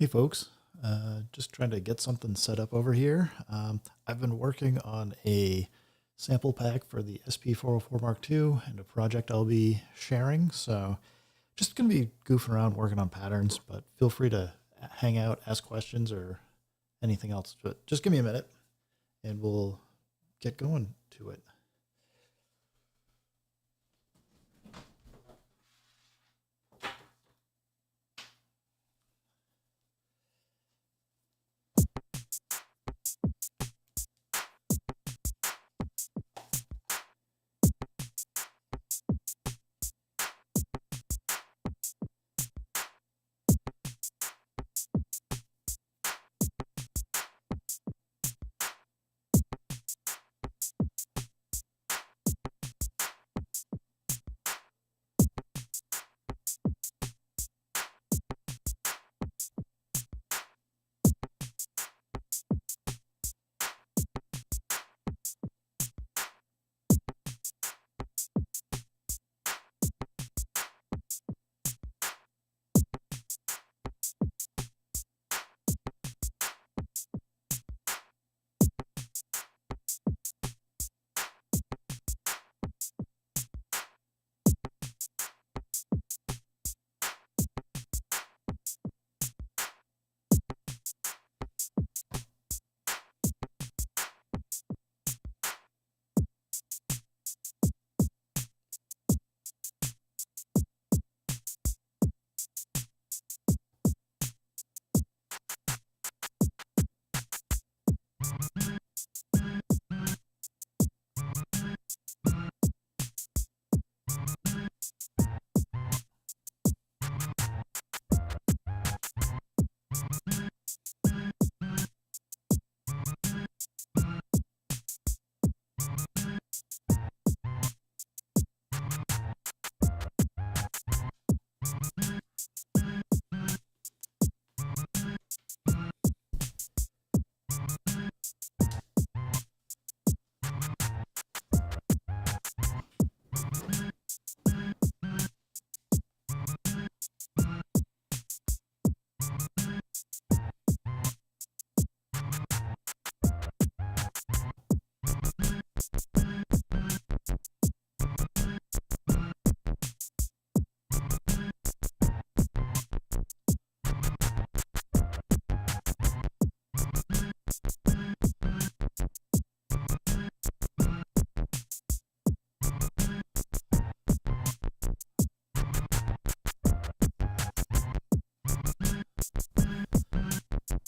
Hey folks, just trying to get something set up over here. I've been working on a sample pack for the SP404 Mark II and a project I'll be sharing. So just going to be goofing around working on patterns, but feel free to hang out, ask questions or anything else. But just give me a minute and we'll get going to it.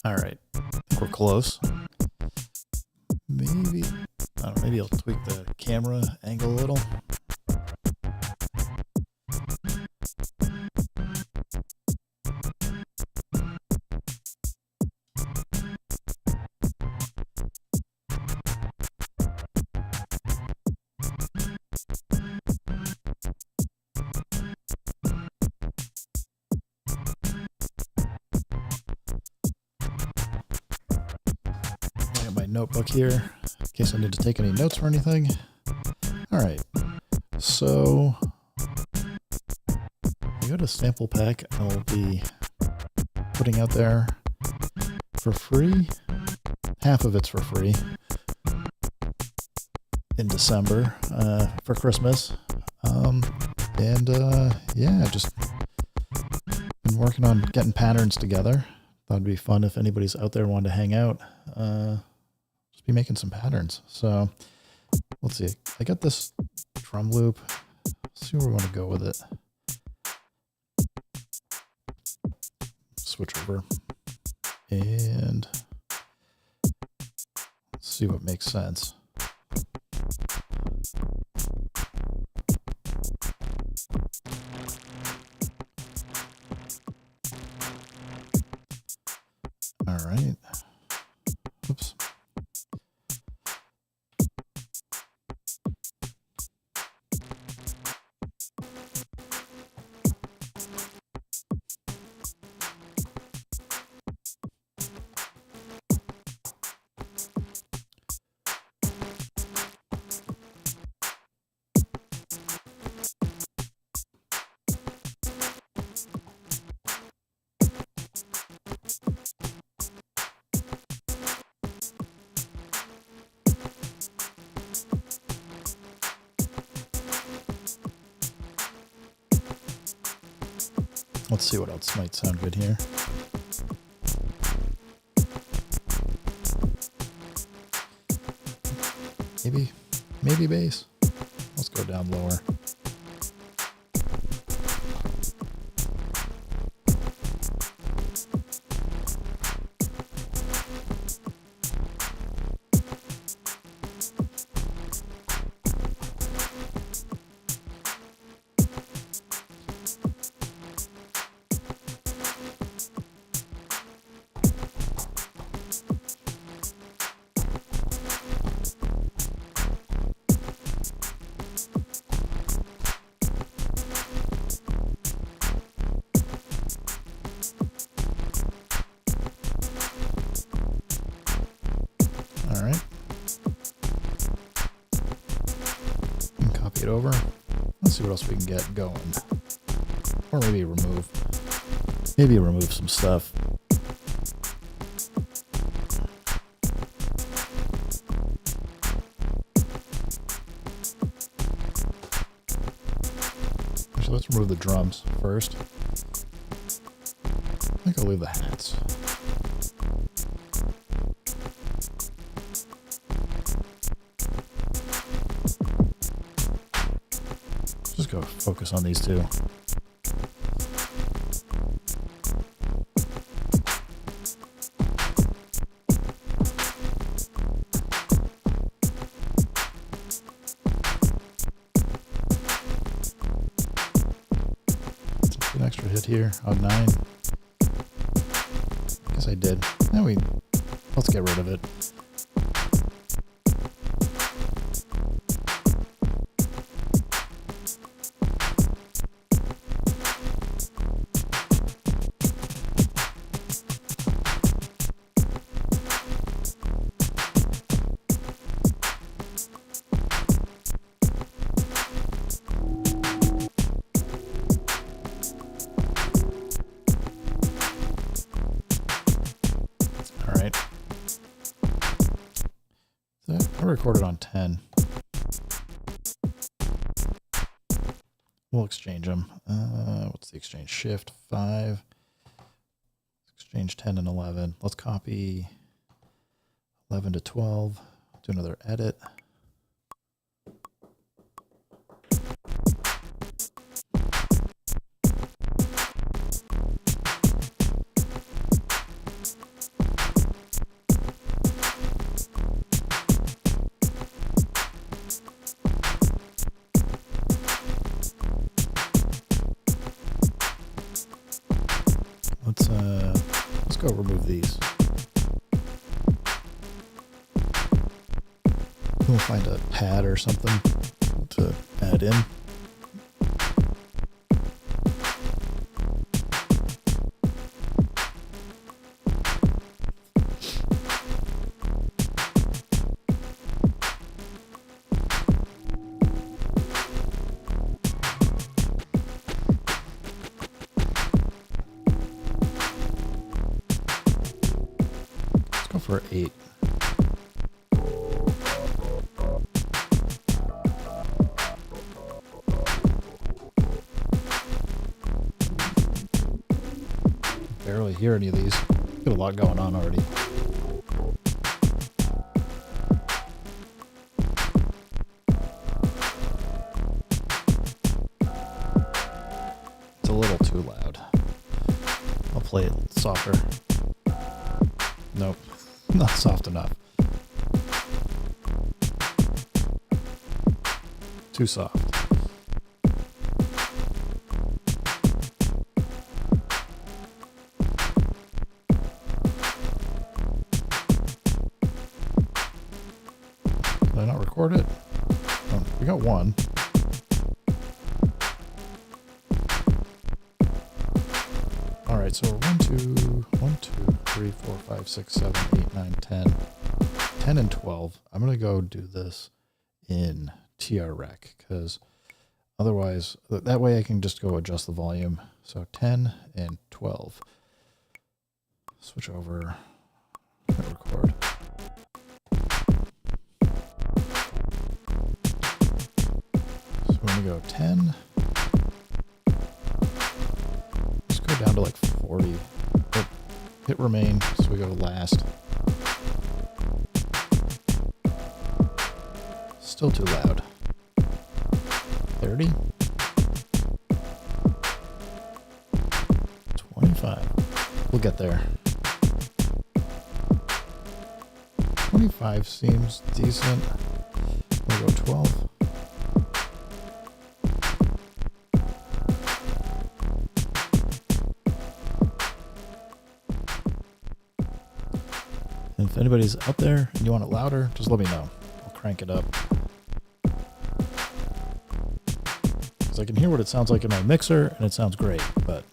All right, I think we're close. Maybe, I don't know, maybe I'll tweak the camera angle a little. Notebook here in case I need to take any notes or anything. All right, so I got a sample pack I'll be putting out there for free. Half of it's for free in December for Christmas. Yeah, just been working on getting patterns together. Thought it'd be fun if anybody's out there wanted to hang out. Be making some patterns. So let's see. I got this drum loop. Let's see where we want to go with it. Switch over and let's see what makes sense. All right. Oops. Let's see what else might sound good here. Maybe bass. Let's go down lower. All right. And copy it over. Let's see what else we can get going. Or maybe remove. Maybe remove some stuff. Actually, let's remove the drums first. I think I'll leave the hats. Just go focus on these two. An extra hit here on 9. I guess I did. Now let's get rid of it. I recorded on 10. We'll exchange them. What's the exchange? Shift 5. Exchange 10 and 11. Let's copy 11 to 12. Do another edit. Let's go remove these. We'll find a pad or something to add in. For 8. Barely hear any of these. Got a lot going on already. It's a little too loud. I'll play it softer. Nope. Not soft enough. Too soft. Did I not record it? Oh, we got one. All right, so 1, 2, 3, 4, 5, 6, 7, 8, 9, 10. 10 and 12. I'm going to go do this in TRRec because otherwise, that way I can just go adjust the volume. So 10 and 12. Switch over and record. So when we go 10, go down to like 40. Hit remain, so we go last. Still too loud. 30. 25. We'll get there. 25 seems decent. We'll go 12. And if anybody's out there and you want it louder, just let me know. I'll crank it up. Because I can hear what it sounds like in my mixer, and it sounds great, but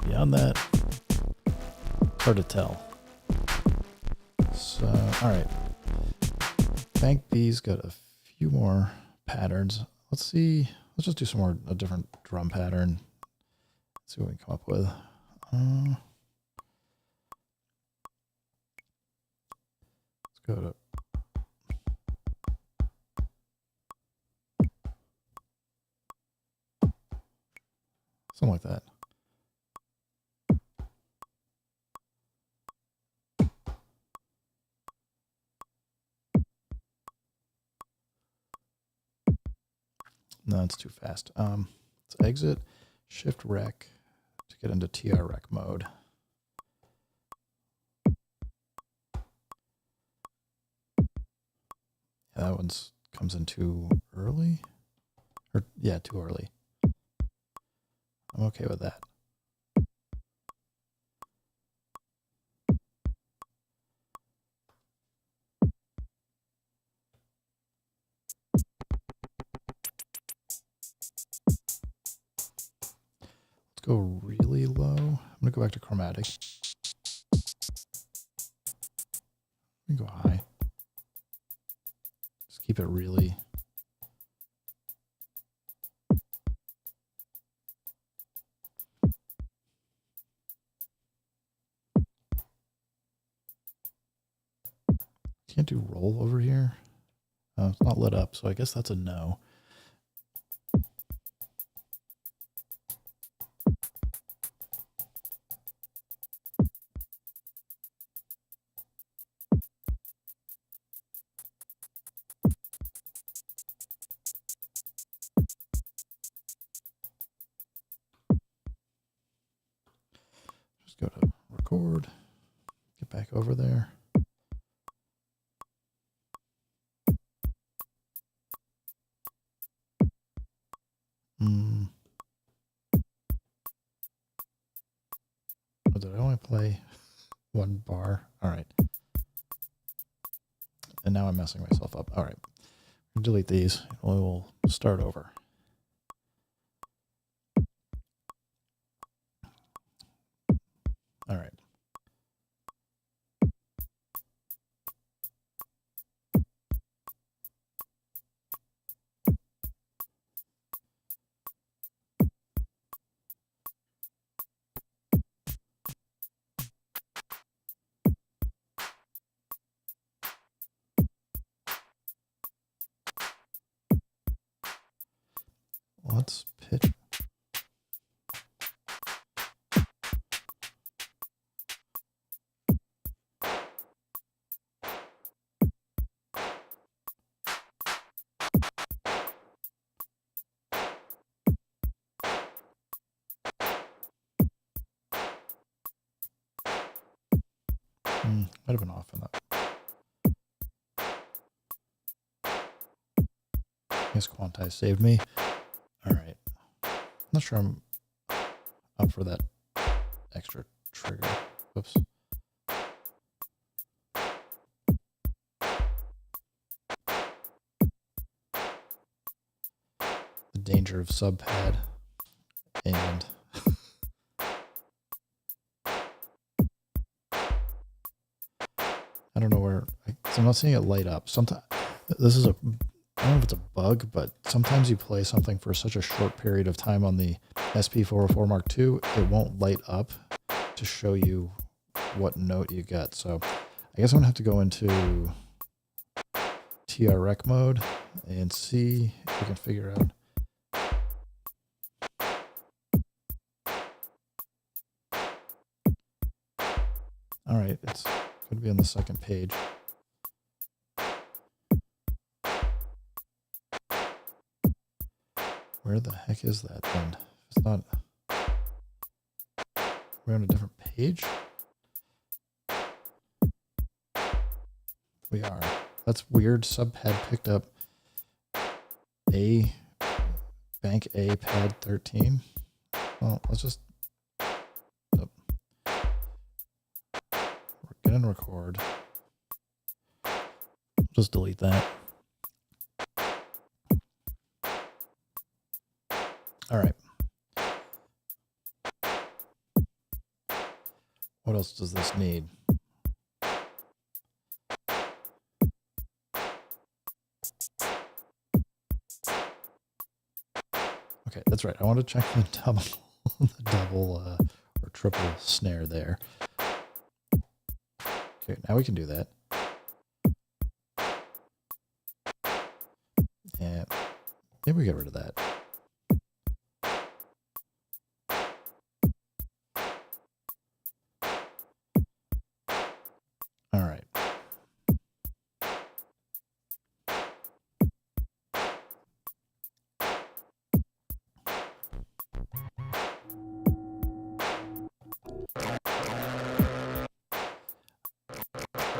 beyond that, it's hard to tell. So, alright. Bank B's got a few more patterns. Let's see. Let's just do some more, a different drum pattern. Let's see what we can come up with. Let's go to something like that. No, it's too fast. Let's exit, shift rec to get into TR rec mode. Yeah, that one's comes in too early. Or yeah, too early. I'm okay with that. Let's go really low. I'm gonna go back to chromatic. We can go high. Just keep it really. Can't do roll over here. It's not lit up, so I guess that's a no. Just go to record, get back over there. Oh, did I only play one bar? All right. And now I'm messing myself up. All right. Delete these. We will start over. All right. Let's pitch. Might have been off in that. I guess Quantize saved me. All right. Not sure I'm up for that extra trigger. Whoops. The danger of sub pad and I don't know where. I'm not seeing it light up. Sometimes this is a. I don't know if it's a bug, but sometimes you play something for such a short period of time on the SP404 Mark II, it won't light up to show you what note you get. So I guess I'm gonna have to go into TR rec mode and see if we can figure out. All right, it's going to be on the second page. Where the heck is that then? It's not... We're on a different page? We are. That's weird. Sub had picked up A, Bank A, pad 13. Well, let's just... We're going to record. Just delete that. All right. What else does this need? Okay, that's right. I want to check the double or triple snare there. Okay, now we can do that. And maybe we get rid of that. All right.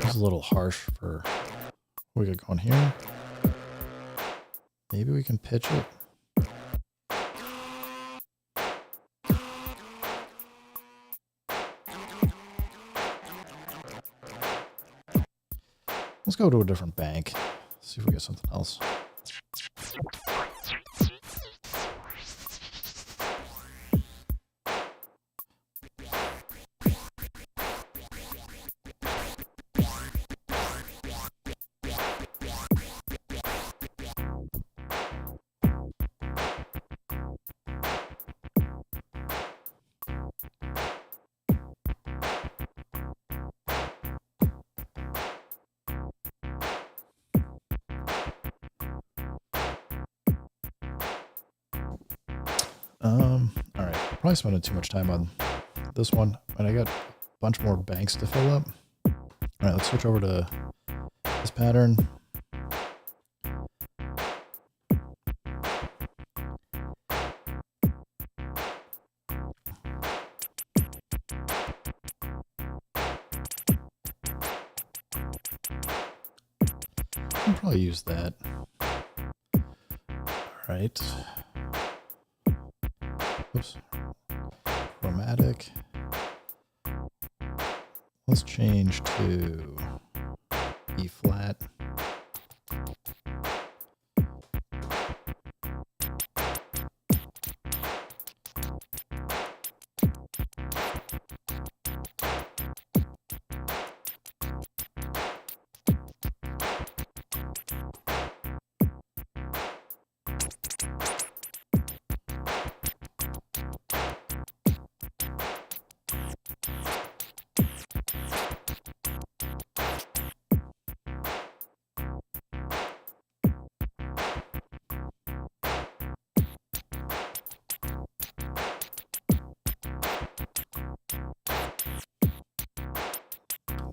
It's a little harsh for what we got going here. Maybe we can pitch it. Let's go to a different bank. See if we get something else. All right, probably spending too much time on this one, and I got a bunch more banks to fill up. All right, let's switch over to this pattern. I'll probably use that. All right. Oops. Chromatic. Let's change to E flat.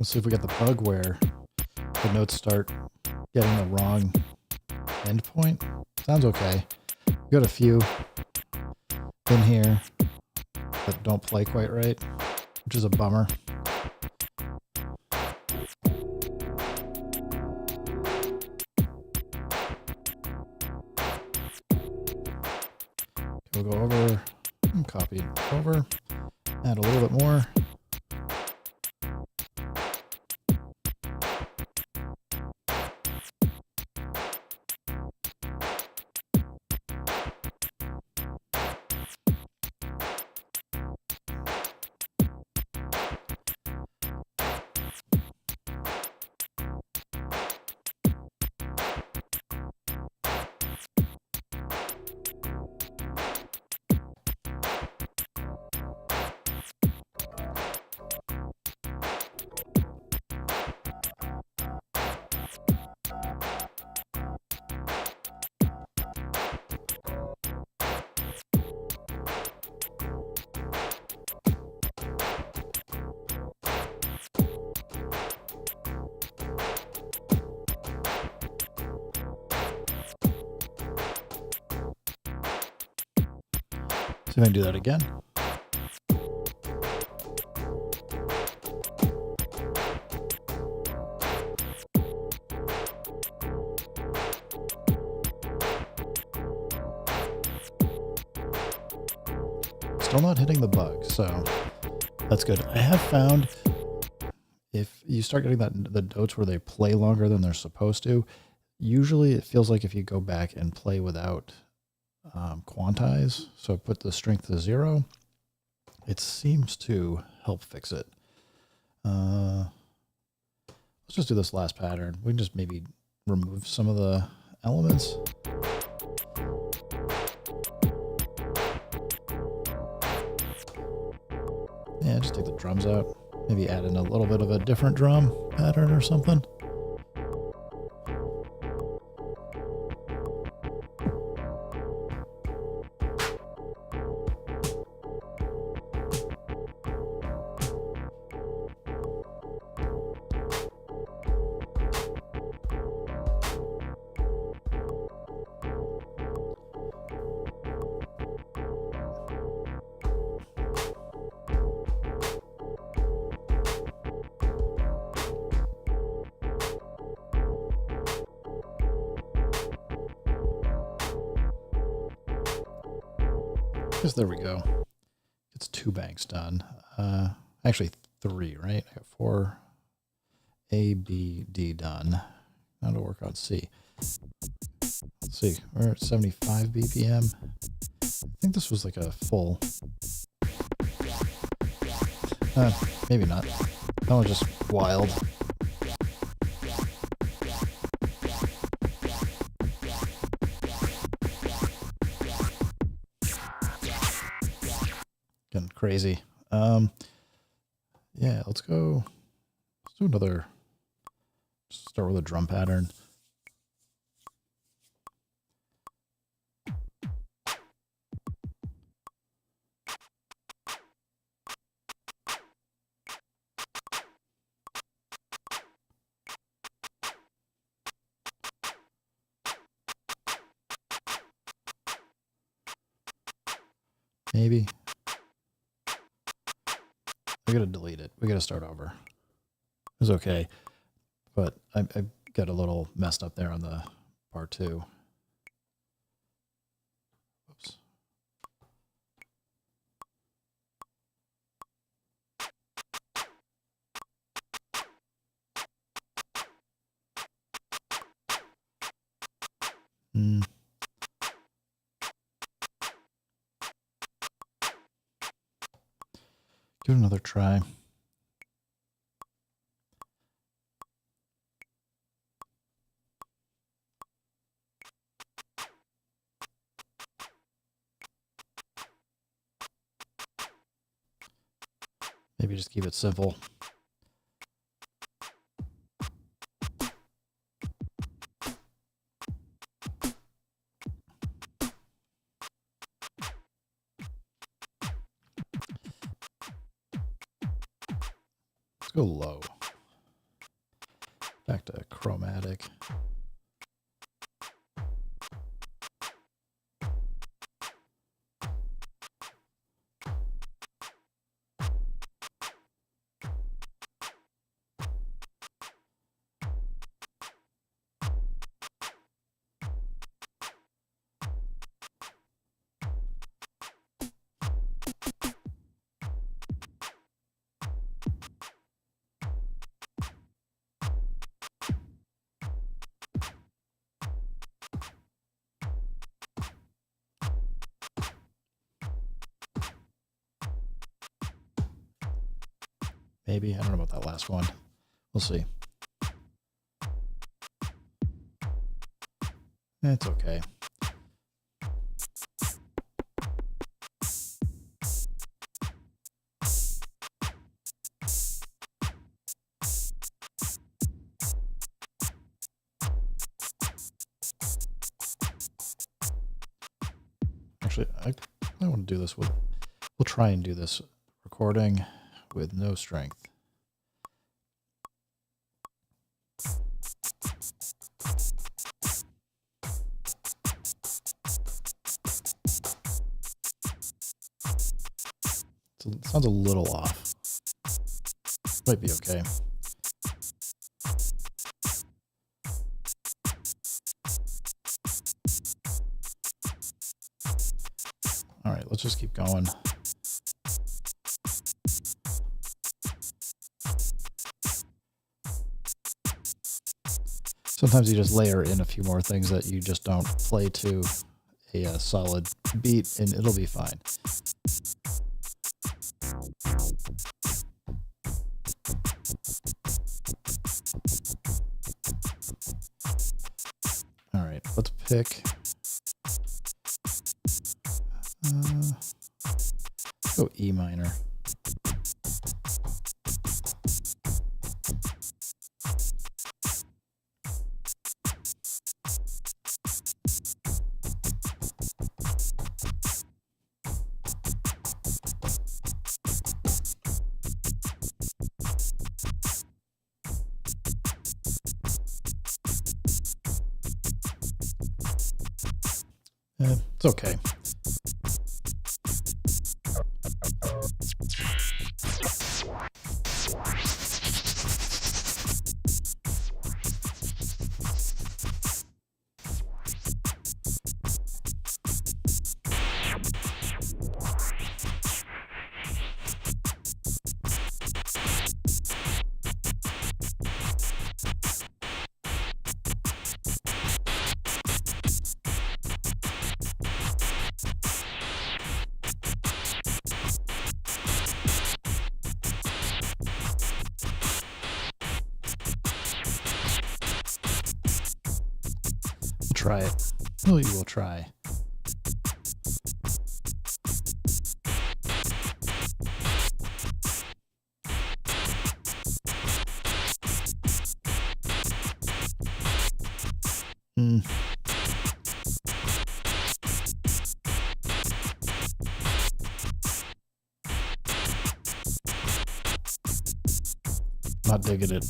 Let's see if we get the bug where the notes start getting the wrong endpoint. Sounds okay. We got a few in here that don't play quite right, which is a bummer. We'll go over and copy it over, add a little bit more. if I can do that again. Still not hitting the bug, so that's good. I have found if you start getting the notes where they play longer than they're supposed to, usually it feels like if you go back and play without quantize, so put the strength to 0, it seems to help fix it. Let's just do this last pattern. We can just maybe remove some of the elements. Yeah, just take the drums out. Maybe add in a little bit of a different drum pattern or something. Because there we go. It's 2 banks done. Actually 3, right? I got 4 A, B, D done. Now to work on C. Let's see, we're at 75 BPM. I think this was like a full. Maybe not. That was just wild. Getting crazy. Yeah, let's go. Let's do another. Start with a drum pattern. Maybe. I gotta delete it. We gotta start over. It was okay, but I got a little messed up there on the part 2. Oops. Give it another try. Maybe just keep it simple. Let's go low. Back to chromatic. Maybe. I don't know about that last one. We'll see. It's okay. Actually, I want to do this with, we'll try and do this recording with no strength. it sounds a little off. Might be okay. All right, let's just keep going. Sometimes you just layer in a few more things that you just don't play to a solid beat, and it'll be fine. All right, let's pick. Go E minor. It's okay. Try it. We will try. Not digging it.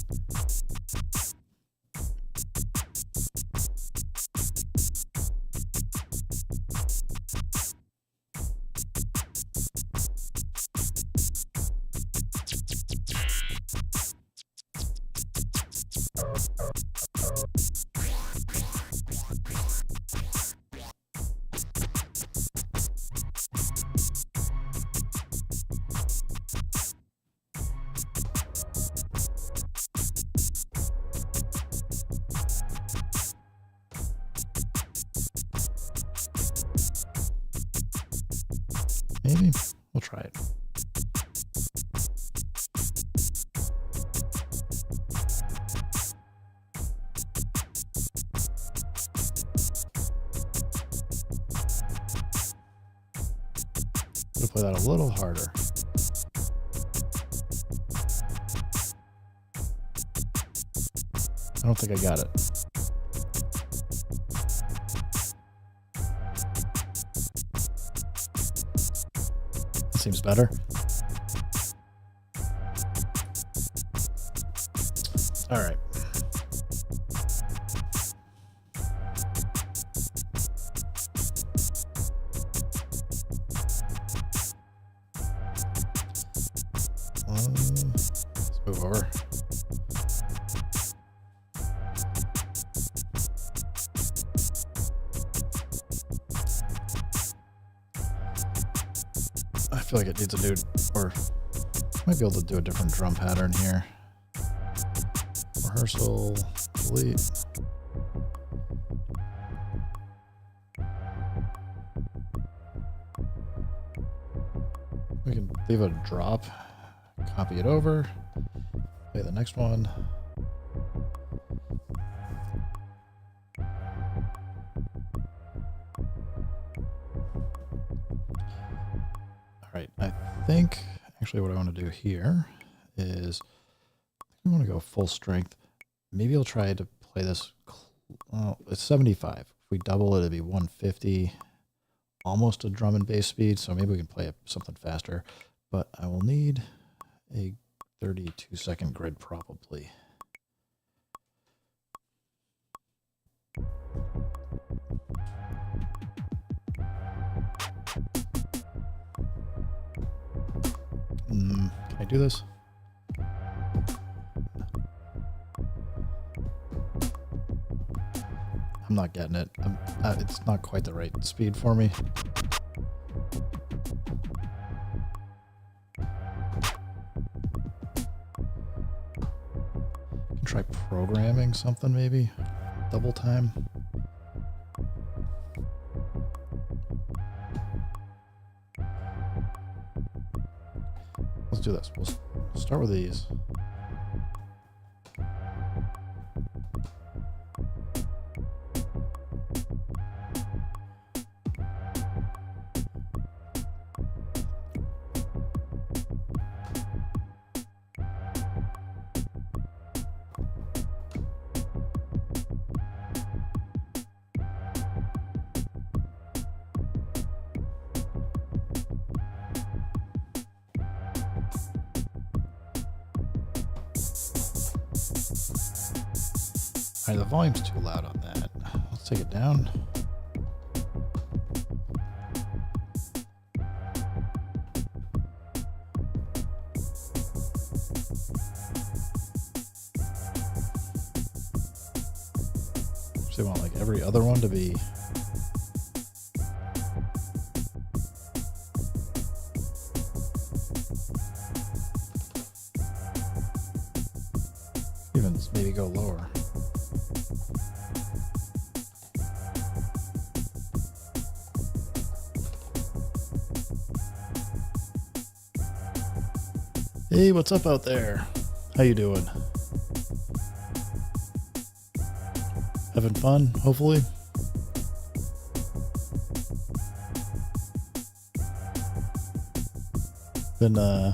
Maybe we'll try it. We'll play that a little harder. I don't think I got it. Seems better. All right. Let's move over. I feel like it needs a new, or might be able to do a different drum pattern here. Rehearsal, delete. We can leave a drop, copy it over, play the next one. I think actually what I want to do here is I want to go full strength. Maybe I'll try to play this. Well, it's 75. If we double it, it'd be 150, almost a drum and bass speed. So maybe we can play something faster, but I will need a 32-second grid probably. Can I do this? I'm not getting it. It's not quite the right speed for me. Can try programming something maybe. Double time. Let's do this. We'll start with these. All right, the volume's too loud on that. Let's take it down. So you want like every other one to be even maybe go lower. Hey, what's up out there? How you doing? Having fun, hopefully? Been, I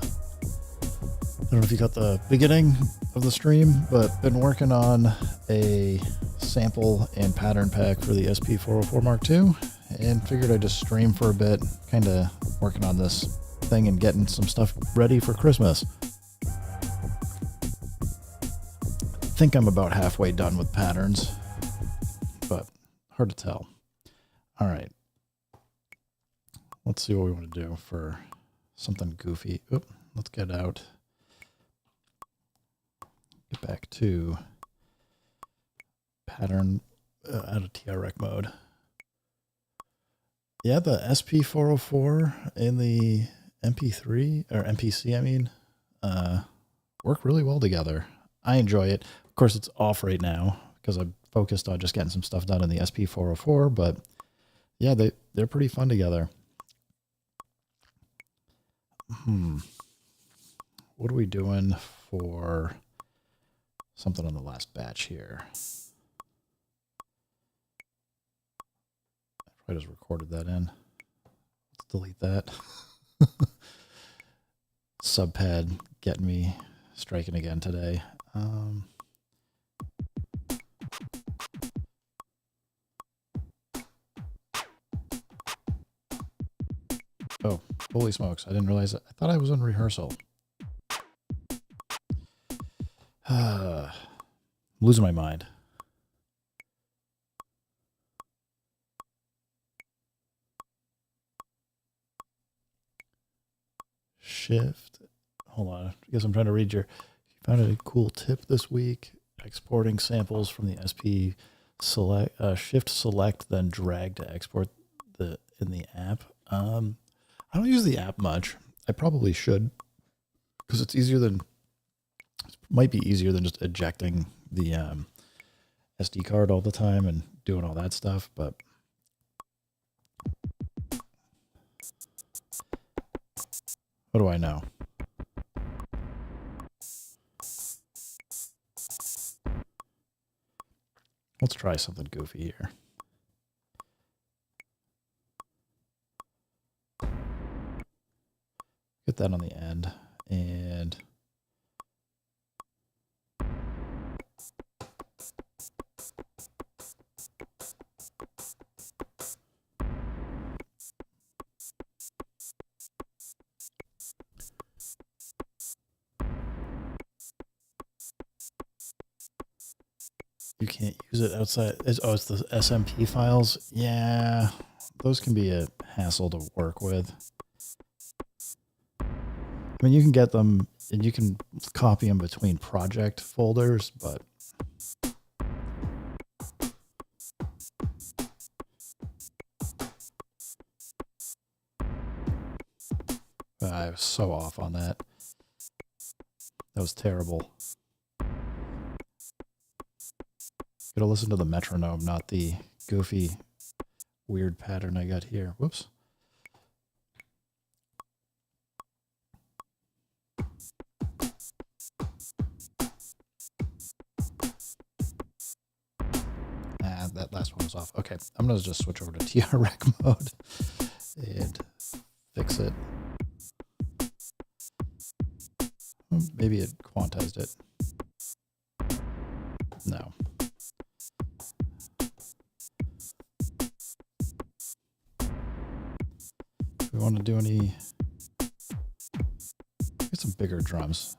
don't know if you got the beginning of the stream, but been working on a sample and pattern pack for the SP404 Mark II, and figured I'd just stream for a bit, kind of working on this thing and getting some stuff ready for Christmas. I think I'm about halfway done with patterns, but hard to tell. All right. Let's see what we want to do for something goofy. Oop, let's get out. Get back to pattern out of TREC mode. Yeah, the SP404 and the MP3 or MPC, I mean, work really well together. I enjoy it. Of course, it's off right now because I'm focused on just getting some stuff done in the SP404. But yeah, they're pretty fun together. What are we doing for something on the last batch here? I just recorded that in. Let's delete that. Subpad getting me striking again today. Oh, holy smokes. I didn't realize it. I thought I was in rehearsal. I'm losing my mind. Shift. Hold on. I guess I'm trying to read your... You found a cool tip this week. Exporting samples from the SP select, shift select, then drag to export in the app. I don't use the app much. I probably should, because it's easier than... It might be easier than just ejecting the SD card all the time and doing all that stuff, but what do I know? Let's try something goofy here. Get that on the end, and you can't use it outside. It's the SMP files. Yeah, those can be a hassle to work with. I mean, you can get them and you can copy them between project folders, but I was so off on that. That was terrible. Gotta listen to the metronome, not the goofy, weird pattern I got here. Whoops. That last one was off. Okay, I'm gonna just switch over to TR-Rec mode and fix it. Maybe it quantized it. No. Do we want to do any... Get some bigger drums.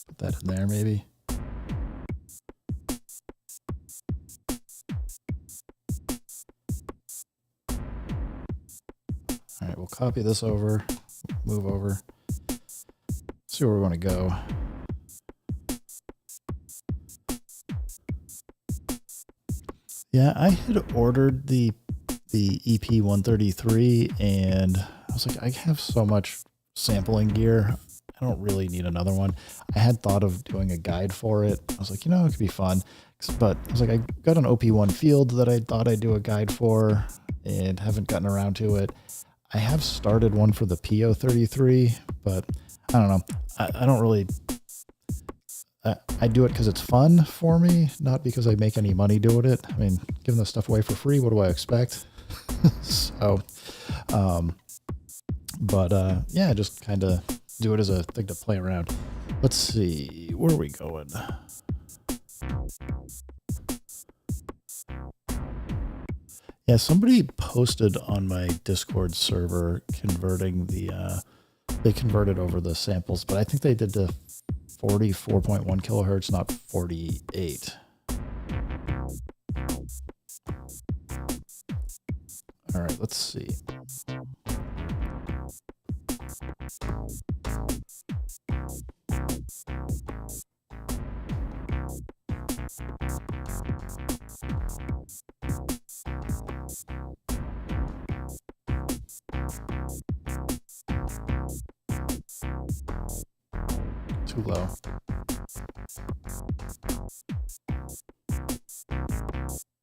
Put that in there, maybe. All right, we'll copy this over, move over, see where we want to go. Yeah, I had ordered the EP133 and I was like, I have so much sampling gear. I don't really need another one. I had thought of doing a guide for it. I was like, you know, it could be fun. But I was like, I got an OP1 field that I thought I'd do a guide for and haven't gotten around to it. I have started one for the PO33, but I don't know. I don't really... I do it because it's fun for me, not because I make any money doing it. I mean, giving this stuff away for free, what do I expect? So, yeah, just kind of do it as a thing to play around. Let's see, where are we going? Yeah, somebody posted on my Discord server converting the, they converted over the samples, but I think they did the 44.1 kilohertz, not 48. All right, let's see. Too low.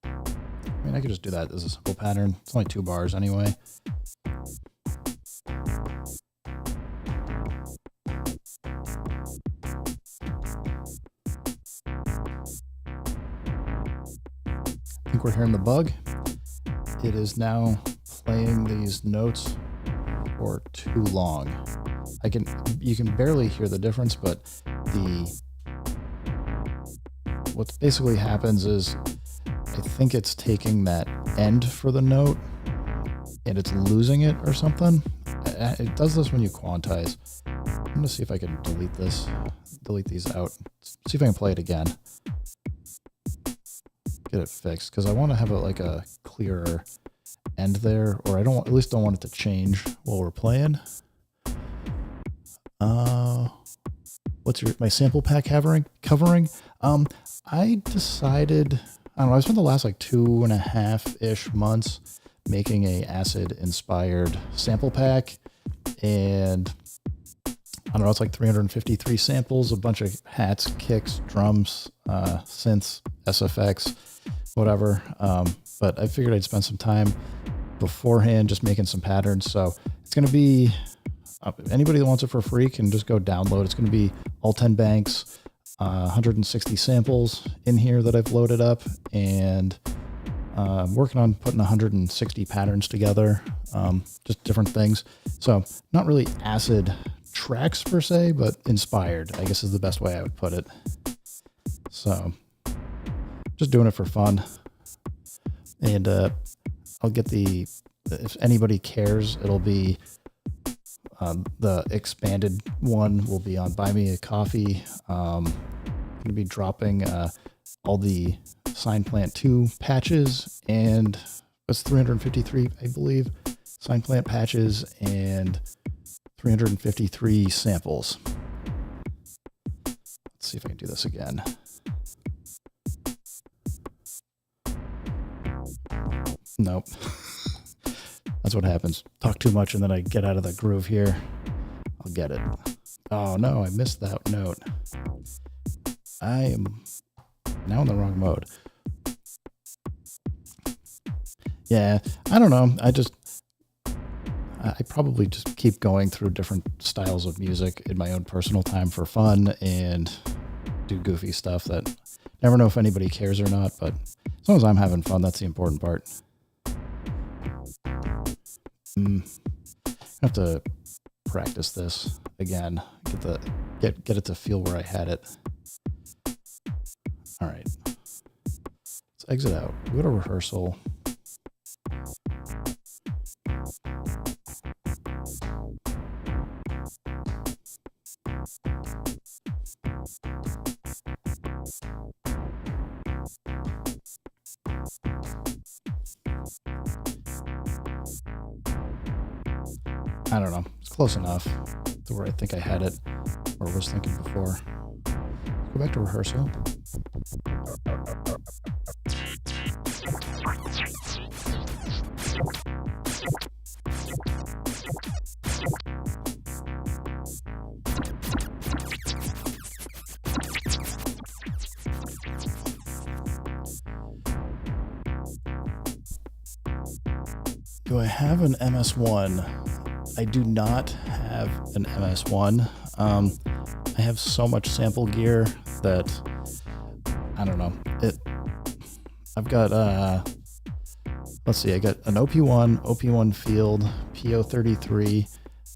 I mean, I could just do that as a simple pattern. It's only 2 bars anyway. I think we're hearing the bug. It is now playing these notes for too long. You can barely hear the difference, but what basically happens is I think it's taking that end for the note and it's losing it or something. It does this when you quantize. I'm gonna see if I can delete these out. See if I can play it again. Get it fixed, because I want to have a clearer end there, or at least don't want it to change while we're playing. What's my sample pack covering? I decided, I don't know, I spent the last 2.5-ish months making a acid inspired sample pack, and I don't know, it's 353 samples, a bunch of hats, kicks, drums, synths, SFX, whatever. But I figured I'd spend some time beforehand just making some patterns. So it's going to be, anybody that wants it for free can just go download. It's going to be all 10 banks, 160 samples in here that I've loaded up, and I'm working on putting 160 patterns together, just different things. So not really acid tracks per se, but inspired, I guess is the best way I would put it. So just doing it for fun. And I'll get if anybody cares, it'll be the expanded one will be on Buy Me a Coffee. going to be dropping all the Sign Plant 2 patches, and that's 353, I believe, Sign Plant patches and 353 samples. Let's see if I can do this again. Nope. That's what happens. Talk too much and then I get out of the groove here. I'll get it. Oh no, I missed that note. I am now in the wrong mode. Yeah, I don't know. I probably just keep going through different styles of music in my own personal time for fun and do goofy stuff that never know if anybody cares or not, but as long as I'm having fun, that's the important part. I have to practice this again. Get it to feel where I had it. All right. Let's exit out. Go to rehearsal. I don't know. It's close enough to where I think I had it or was thinking before. Go back to rehearsal. Do I have an MS1? I do not have an MS1. I have so much sample gear that I don't know. I've got let's see, I got an OP1 Field, PO33.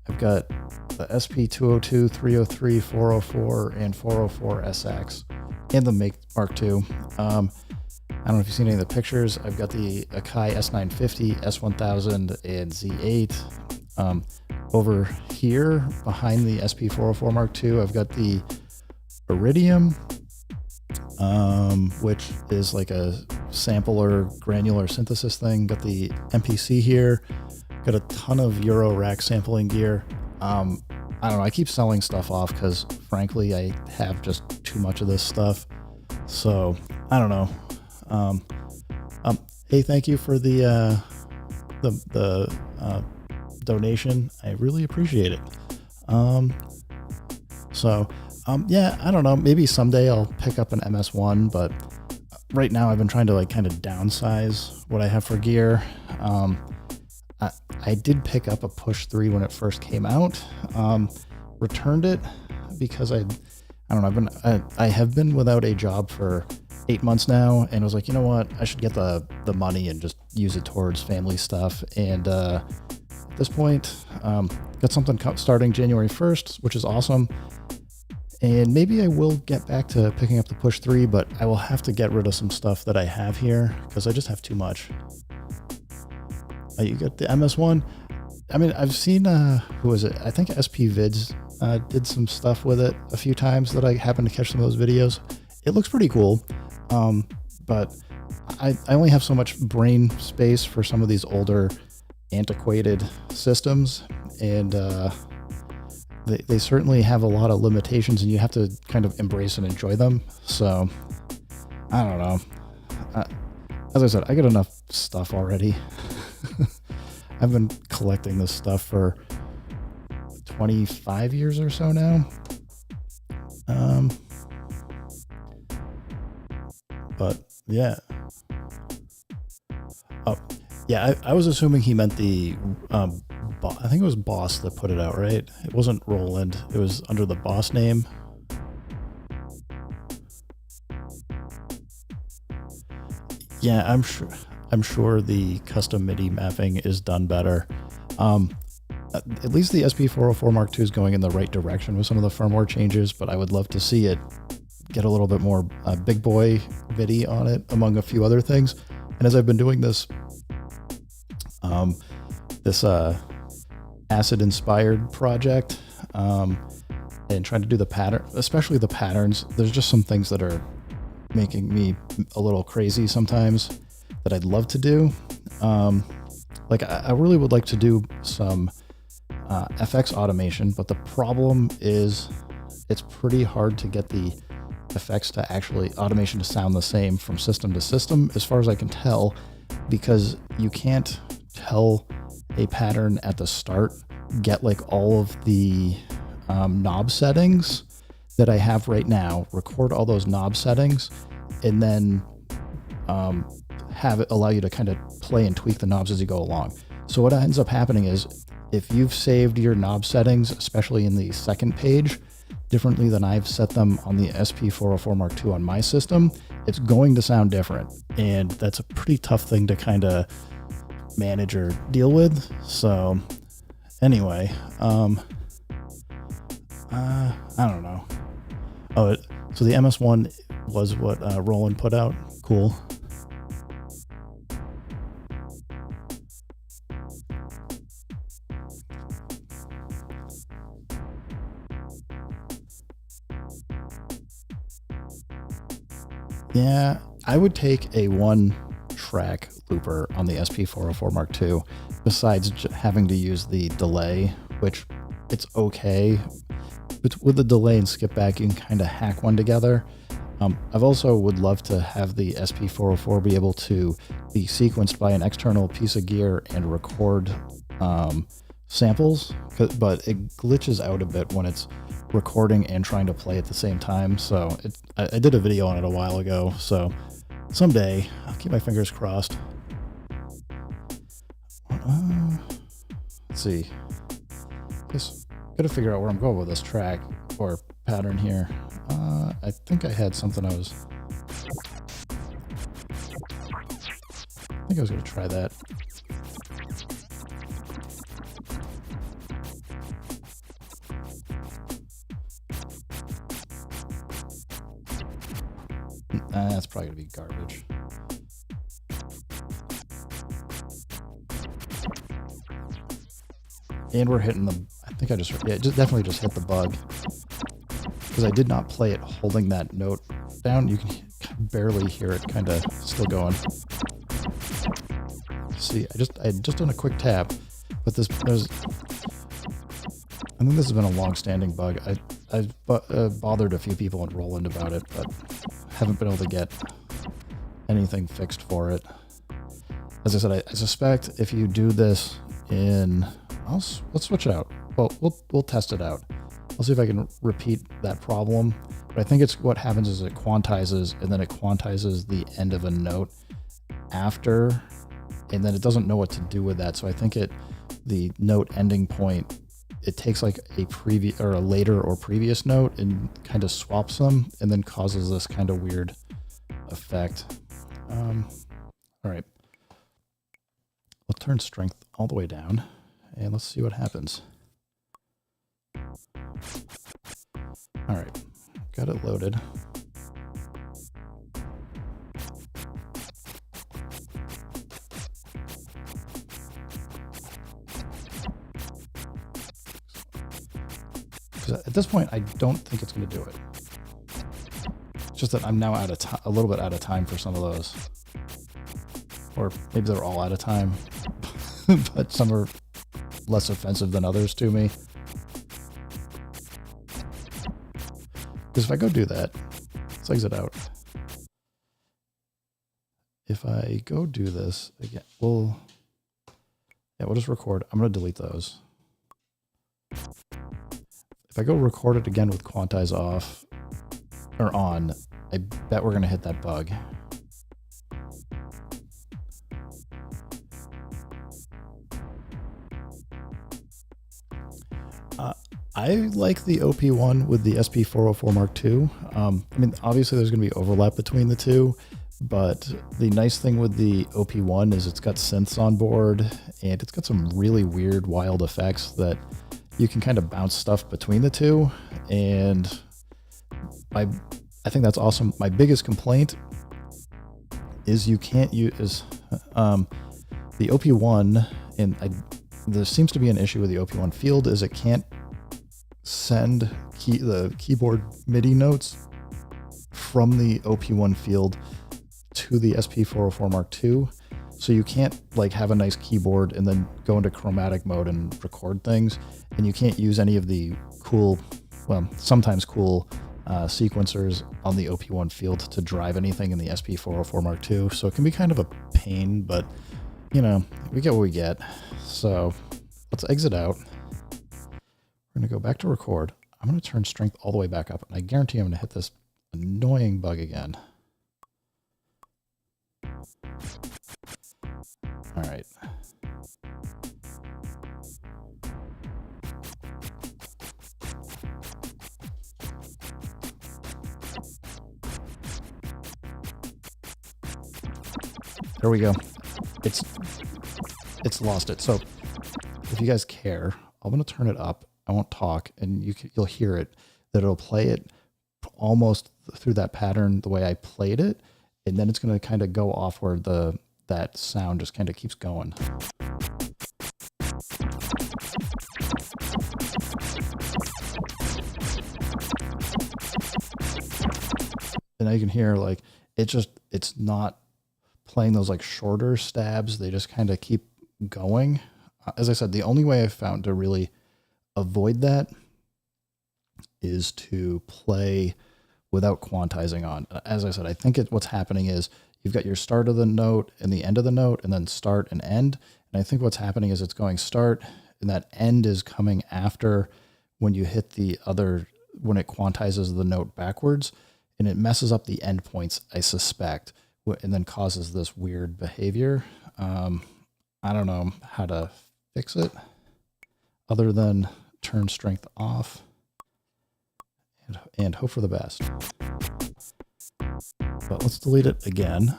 I've got the SP202, 303, 404, and 404 SX, and the mk2. I don't know if you've seen any of the pictures. I've got the Akai S950, S1000, and Z8. Over here, behind the SP404 Mark II, I've got the Iridium, which is like a sampler granular synthesis thing. Got the MPC here. Got a ton of Euro rack sampling gear. I don't know. I keep selling stuff off because, frankly, I have just too much of this stuff. So I don't know. Hey, thank you for the donation. I really appreciate it. Yeah, I don't know. Maybe someday I'll pick up an MS1, but right now I've been trying to like kind of downsize what I have for gear. I did pick up a Push 3 when it first came out. Returned it because I don't know. I have been without a job for 8 months now, and I was like, you know what? I should get the money and just use it towards family stuff. And at this point, got something starting January 1st, which is awesome. And maybe I will get back to picking up the Push 3, but I will have to get rid of some stuff that I have here because I just have too much. You got the MS1. I mean, I've seen, who is it? I think SP Vids did some stuff with it a few times that I happened to catch some of those videos. It looks pretty cool. But I only have so much brain space for some of these older antiquated systems, and they certainly have a lot of limitations, and you have to kind of embrace and enjoy them. So I don't know. As I said, I got enough stuff already. I've been collecting this stuff for 25 years or so now. But yeah. Oh, yeah, I was assuming he meant the, I think it was Boss that put it out, right? It wasn't Roland. It was under the Boss name. Yeah, I'm sure the custom MIDI mapping is done better. At least the SP404 Mark II is going in the right direction with some of the firmware changes, but I would love to see it get a little bit more big boy MIDI on it, among a few other things. And as I've been doing this, acid inspired project, and trying to do the pattern, especially the patterns, there's just some things that are making me a little crazy sometimes that I'd love to do. Like I really would like to do some FX automation, but the problem is it's pretty hard to get the effects to actually automation to sound the same from system to system, as far as I can tell, because you can't tell a pattern at the start, get like all of the knob settings that I have right now, record all those knob settings, and then have it allow you to kind of play and tweak the knobs as you go along. So what ends up happening is if you've saved your knob settings, especially in the second page, differently than I've set them on the SP404 Mark II on my system, it's going to sound different. And that's a pretty tough thing to kind of manage or deal with. So anyway, I don't know. Oh, so the MS1 was what Roland put out. Cool. Yeah, I would take a one-track looper on the SP404 Mark II, besides having to use the delay, which it's okay. But with the delay and skip back, you can kind of hack one together. I've also would love to have the SP404 be able to be sequenced by an external piece of gear and record samples, but it glitches out a bit when it's recording and trying to play at the same time. So I did a video on it a while ago, so someday I'll keep my fingers crossed. Let's see. Guess gotta figure out where I'm going with this track or pattern here. I think I had something I was gonna try that. That's probably gonna be garbage. And we're hitting the, I think I just definitely just hit the bug, because I did not play it holding that note down. You can barely hear it kind of still going. See, I had just done a quick tap, but I think this has been a long-standing bug. I've bothered a few people in Roland about it, but haven't been able to get anything fixed for it. As I said, I suspect if you do this in, let's switch it out. Well, we'll test it out. I'll see if I can repeat that problem. But I think it's what happens is it quantizes, and then it quantizes the end of a note after, and then it doesn't know what to do with that. So I think the note ending point, it takes like a previous or a later or previous note and kind of swaps them, and then causes this kind of weird effect. All right, let's turn strength all the way down, and let's see what happens. All right, got it loaded. At this point, I don't think it's going to do it. It's just that I'm now out of a little bit out of time for some of those, or maybe they're all out of time, but some are less offensive than others to me. Because if I go do that, let's exit out. If I go do this again, we'll just record. I'm going to delete those. If I go record it again with quantize off or on, I bet we're going to hit that bug. I like the OP1 with the SP404 Mark II. I mean, obviously there's going to be overlap between the two, but the nice thing with the OP1 is it's got synths on board, and it's got some really weird, wild effects that you can kind of bounce stuff between the two, and I think that's awesome. My biggest complaint is you can't use the OP1, and there seems to be an issue with the OP1 field, is it can't send the keyboard MIDI notes from the OP1 field to the SP404 Mark II. So you can't like have a nice keyboard and then go into chromatic mode and record things. And you can't use any of the cool, well, sometimes cool sequencers on the OP1 field to drive anything in the SP404 Mark II. So it can be kind of a pain, but you know, we get what we get. So let's exit out. We're going to go back to record. I'm going to turn strength all the way back up. And I guarantee I'm going to hit this annoying bug again. All right. There we go. It's lost it. So if you guys care, I'm going to turn it up. I won't talk, and you'll hear it, that it'll play it almost through that pattern the way I played it, and then it's going to kind of go off where that sound just kind of keeps going. And now you can hear like it's not playing those like shorter stabs. They just kind of keep going. As I said, the only way I've found to really avoid that is to play without quantizing on. As I said, I think what's happening is you've got your start of the note and the end of the note, and then start and end. And I think what's happening is it's going start, and that end is coming after when you hit the other, when it quantizes the note backwards, and it messes up the end points, I suspect, and then causes this weird behavior. I don't know how to fix it other than turn strength off and hope for the best. But let's delete it again.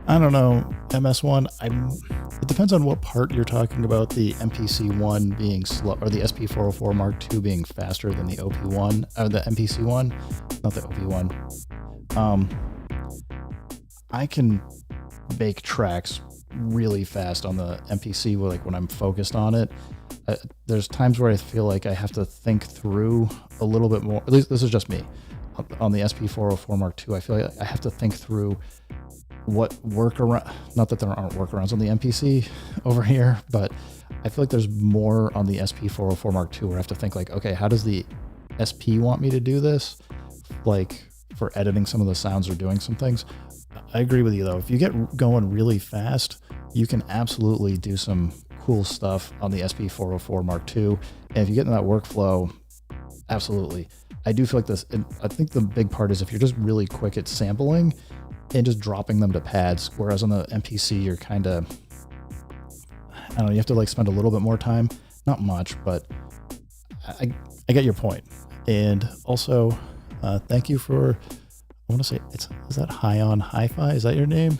I don't know, MS1, it depends on what part you're talking about, the MPC1 being slow, or the SP404 Mark II being faster than the OP1, or the MPC1, not the OP1. I can make tracks really fast on the MPC, like when I'm focused on it. There's times where I feel like I have to think through a little bit more, at least this is just me. On the SP404 Mark II, I feel like I have to think through what workaround, not that there aren't workarounds on the MPC over here, but I feel like there's more on the SP404 Mark II where I have to think like, okay, how does the SP want me to do this? Like for editing some of the sounds or doing some things. I agree with you though. If you get going really fast, you can absolutely do some cool stuff on the SP404 Mark II. And if you get in that workflow, absolutely. I do feel like this, and I think the big part is if you're just really quick at sampling and just dropping them to pads, whereas on the MPC, you're kind of, I don't know, you have to like spend a little bit more time, not much, but I get your point. And also, thank you for, I want to say, is that High on Hi-Fi? Is that your name?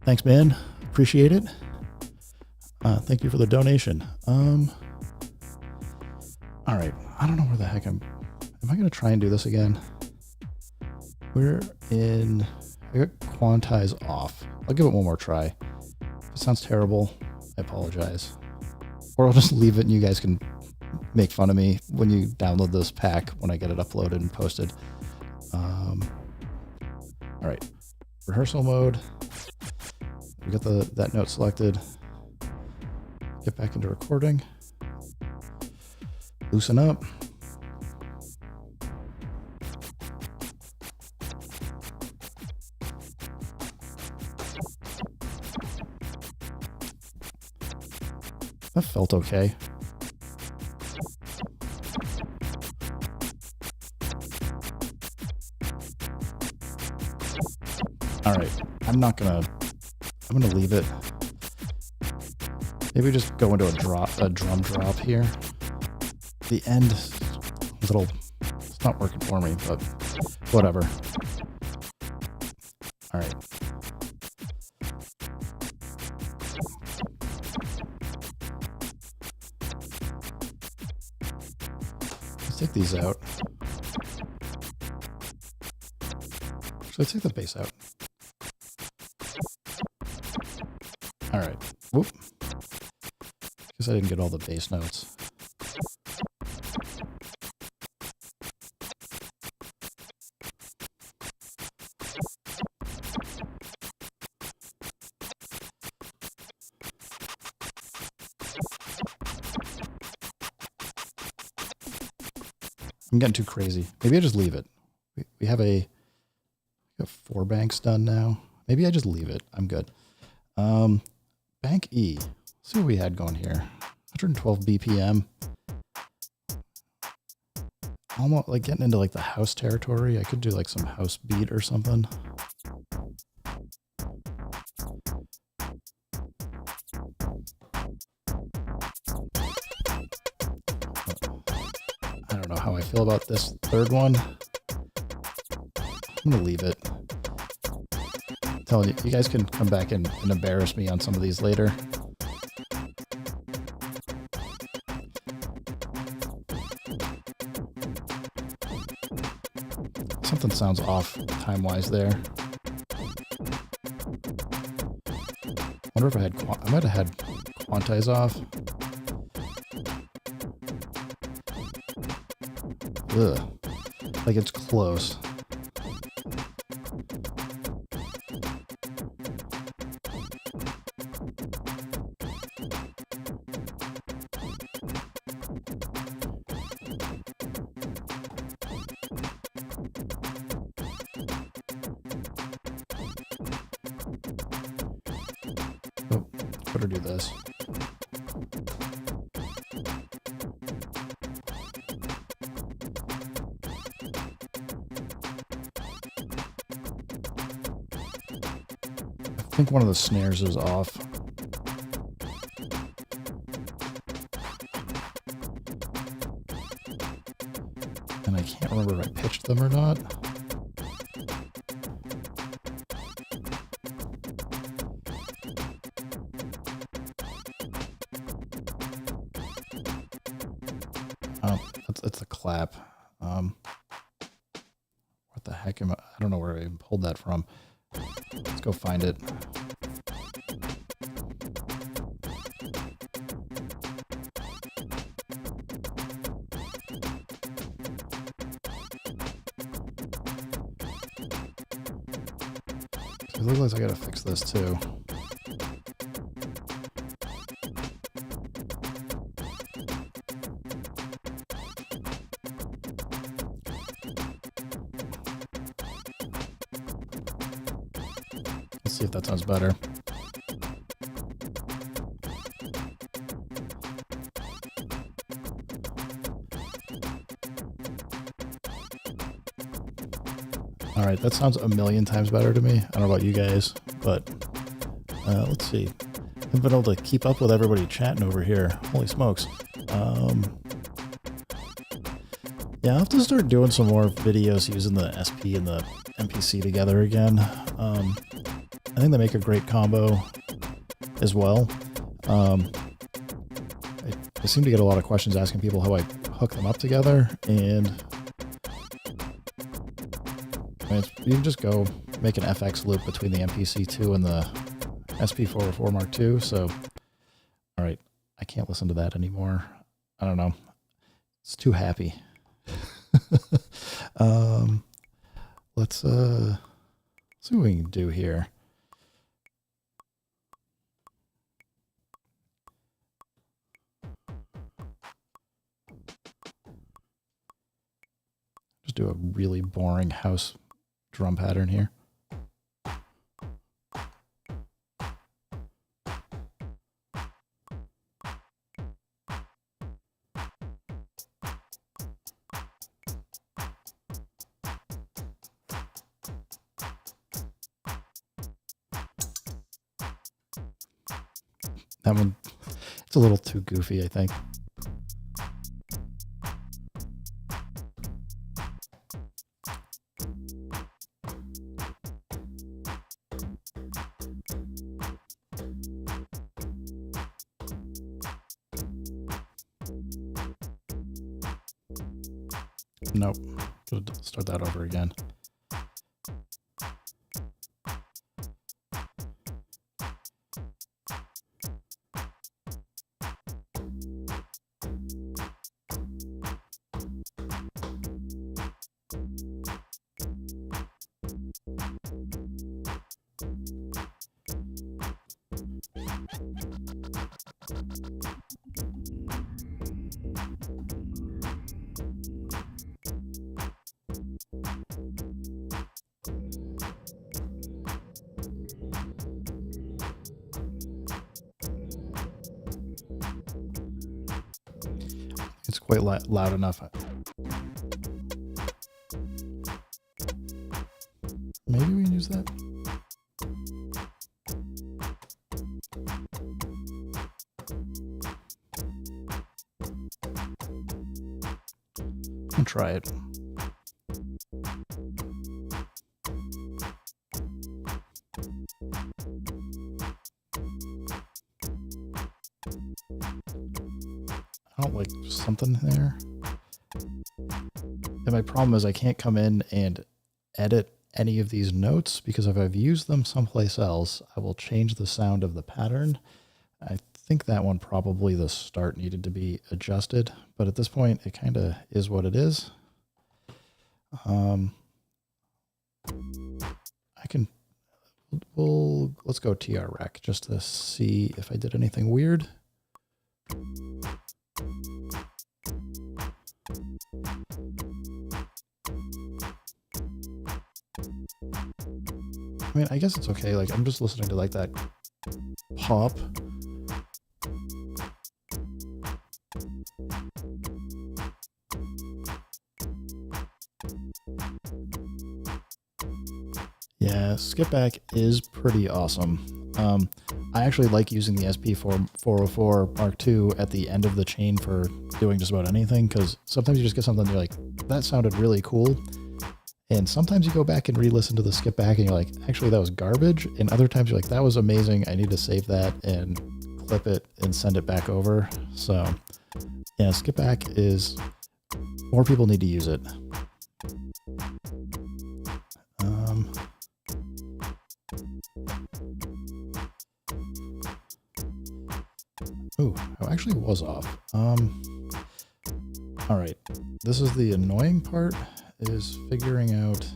Thanks, man. Appreciate it. Thank you for the donation. All right. I don't know where the heck am I going to try and do this again? We're in, I got quantize off. I'll give it one more try. If it sounds terrible, I apologize. Or I'll just leave it and you guys can make fun of me when you download this pack when I get it uploaded and posted. All right, rehearsal mode. We got that note selected. Get back into recording. Loosen up. That felt okay. All right, I'm gonna leave it. Maybe just go into a drum drop here. The end, it's not working for me, but whatever. All right. Let's take these out. So let's take the bass out. All right. Whoop. Guess I didn't get all the bass notes. I'm getting too crazy. Maybe I just leave it. We have we got 4 banks done now. Maybe I just leave it. I'm good. Bank E. Let's see what we had going here. 112 BPM. Almost like getting into like the house territory. I could do like some house beat or something. I don't know how I feel about this third one. I'm gonna leave it. I'm telling you, you guys can come back and embarrass me on some of these later. Something sounds off time-wise there. Wonder if I might have had quantize off. Ugh. Like it's close. Oh, better do this. I think one of the snares is off. And I can't remember if I pitched them or not. Oh, that's a clap. What the heck am I don't know where I pulled that from. Let's go find it. It looks like I gotta fix this too. Let's see if that sounds better. All right, that sounds a million times better to me. I don't know about you guys, but let's see. I haven't been able to keep up with everybody chatting over here. Holy smokes. Yeah, I'll have to start doing some more videos using the SP and the MPC together again. I think they make a great combo as well. I seem to get a lot of questions asking people how I hook them up together, and you can just go make an FX loop between the MPC2 and the SP404 Mark II. So, all right, I can't listen to that anymore. I don't know. It's too happy. Let's see what we can do here. Just do a really boring house drum pattern here. That one, it's a little too goofy, I think. Nope. Gotta start that over again. it's quite loud enough. Maybe we can use that. I'll try it. I don't like something there. And my problem is I can't come in and edit any of these notes, because if I've used them someplace else, I will change the sound of the pattern. I think that one probably the start needed to be adjusted, but at this point it kind of is what it is. Let's go trrec just to see if I did anything weird. I mean, I guess it's okay. Like, I'm just listening to like that pop. Yeah, skip back is pretty awesome. I actually like using the SP404 Mark II at the end of the chain for doing just about anything, because sometimes you just get something and you're like, that sounded really cool. And sometimes you go back and re-listen to the skip back and you're like, actually that was garbage. And other times you're like, that was amazing. I need to save that and clip it and send it back over. So yeah, skip back is, more people need to use it. Ooh, I actually was off. All right, this is the annoying part, is figuring out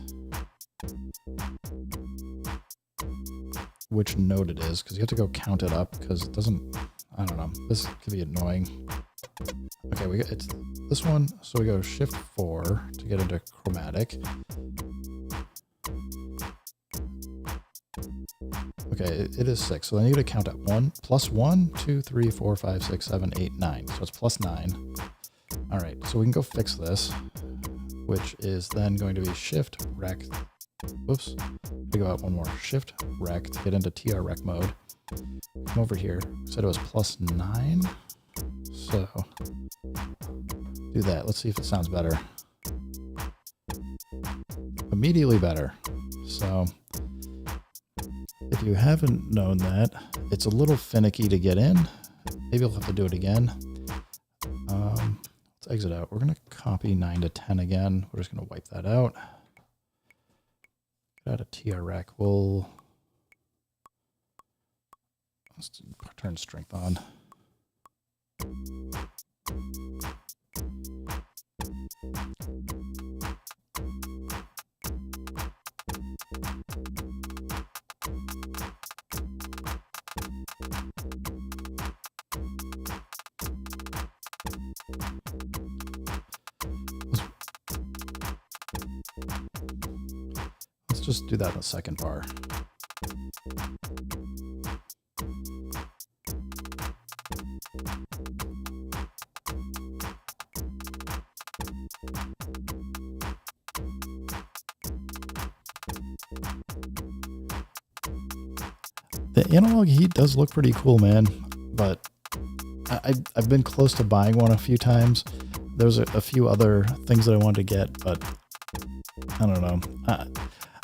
which note it is, because you have to go count it up, because it doesn't, I don't know, this could be annoying. Okay, it's this one, so we go Shift 4 to get into chromatic. Okay, it is 6, so then you gotta count at 1, plus 1, 2, 3, 4, 5, 6, 7, 8, 9. So it's plus 9. All right, so we can go fix this, which is then going to be Shift Rec. Whoops, we go out one more. Shift Rec to get into trrec mode. Come over here. Said it was plus 9. So do that. Let's see if it sounds better. Immediately better. So if you haven't known that, it's a little finicky to get in. Maybe I'll have to do it again. Let's exit out. We're going to copy 9 to 10 again. We're just going to wipe that out. Get out of trrec. Let's turn strength on. Let's just do that in the second bar. The analog heat does look pretty cool, man, but I've been close to buying one a few times. There's a few other things that I wanted to get, but I don't know.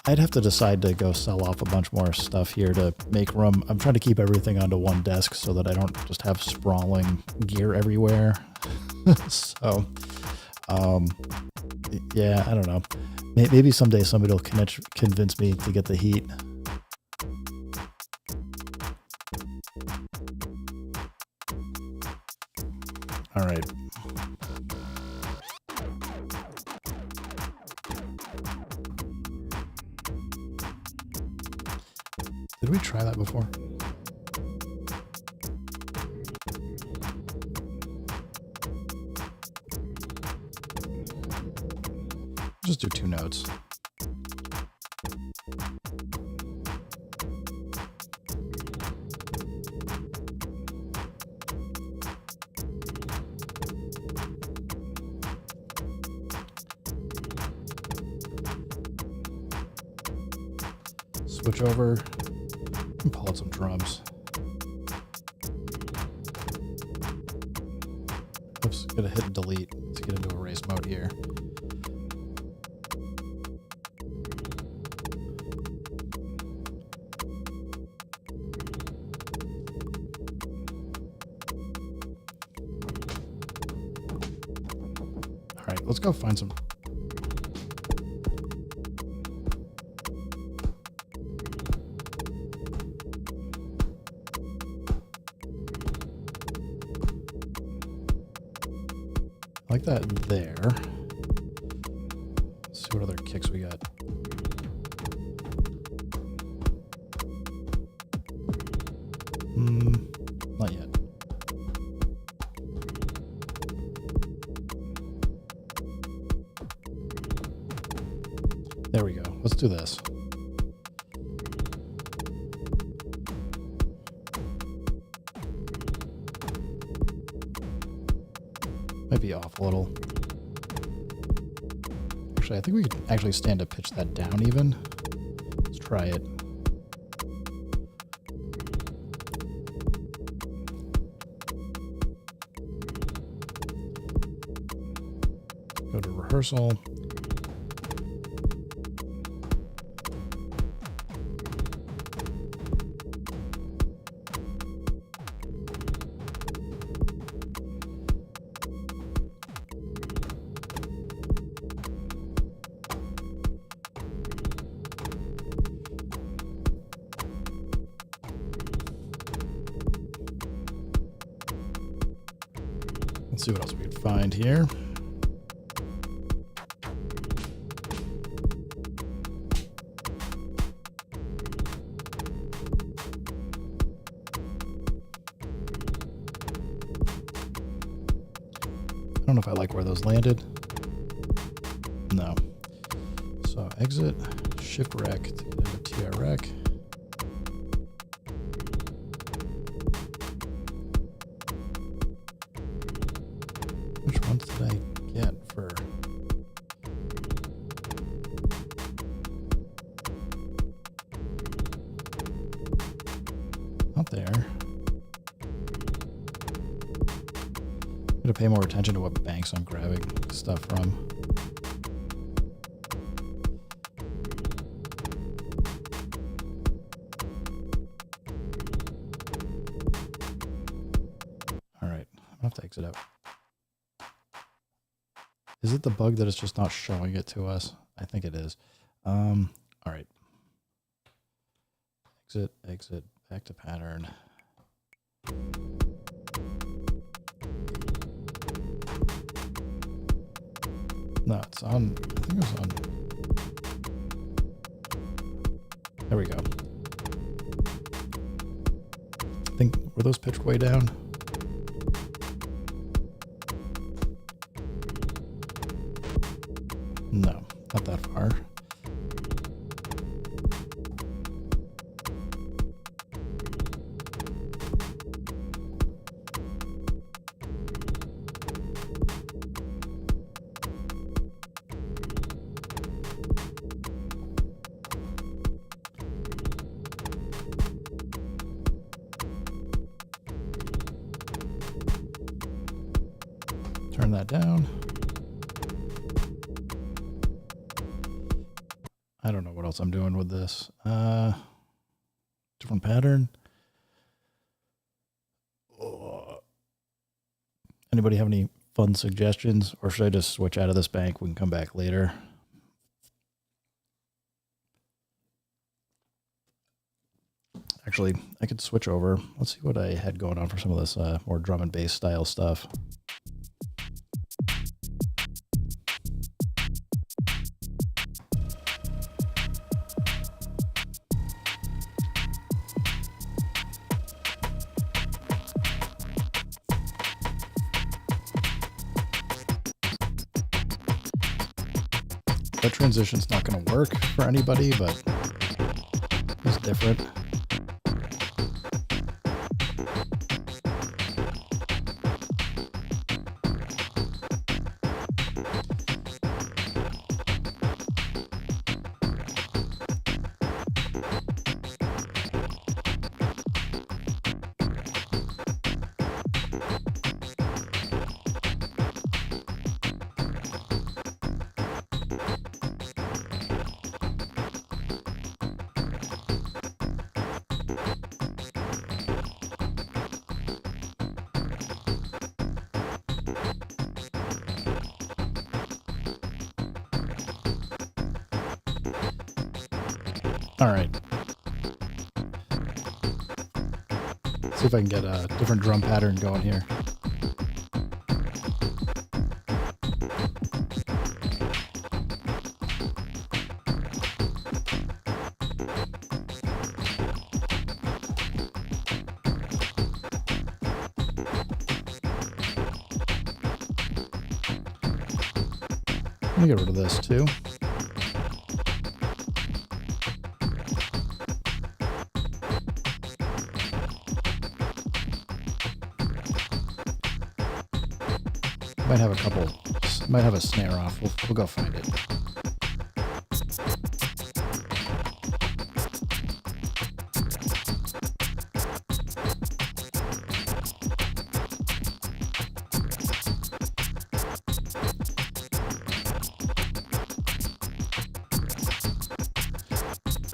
I'd have to decide to go sell off a bunch more stuff here to make room. I'm trying to keep everything onto one desk so that I don't just have sprawling gear everywhere. So, yeah, I don't know. Maybe someday somebody will convince me to get the heat. All right. Did we try that before? Just do 2 notes. switch over and pull out some drums. Oops, gonna hit delete to get into erase mode here. All right, let's go find some. I like that there. Let's see what other kicks we got. Not yet. There we go. Let's do this. Might be off a little. Actually, I think we could actually stand to pitch that down even. Let's try it. Go to rehearsal. Let's see what else we can find here. I don't know if I like where those landed. No. So exit, shift rec to get into TR rec. Which ones did I get for? Not there. I'm gonna pay more attention to what banks I'm grabbing stuff from. All right, I'm gonna have to exit out. Is it the bug that it's just not showing it to us? I think it is. All right. Exit, exit, back to pattern. No, it's on. I think it was on. There we go. I think, were those pitched way down? No, not that far. Turn that down. I don't know what else I'm doing with this. Different pattern. Anybody have any fun suggestions, or should I just switch out of this bank? We can come back later. Actually, I could switch over. Let's see what I had going on for some of this more drum and bass style stuff. That transition's not going to work for anybody, but it's different. All right. See if I can get a different drum pattern going here. Let me get rid of this too. Might have a couple, might have a snare off. We'll go find it.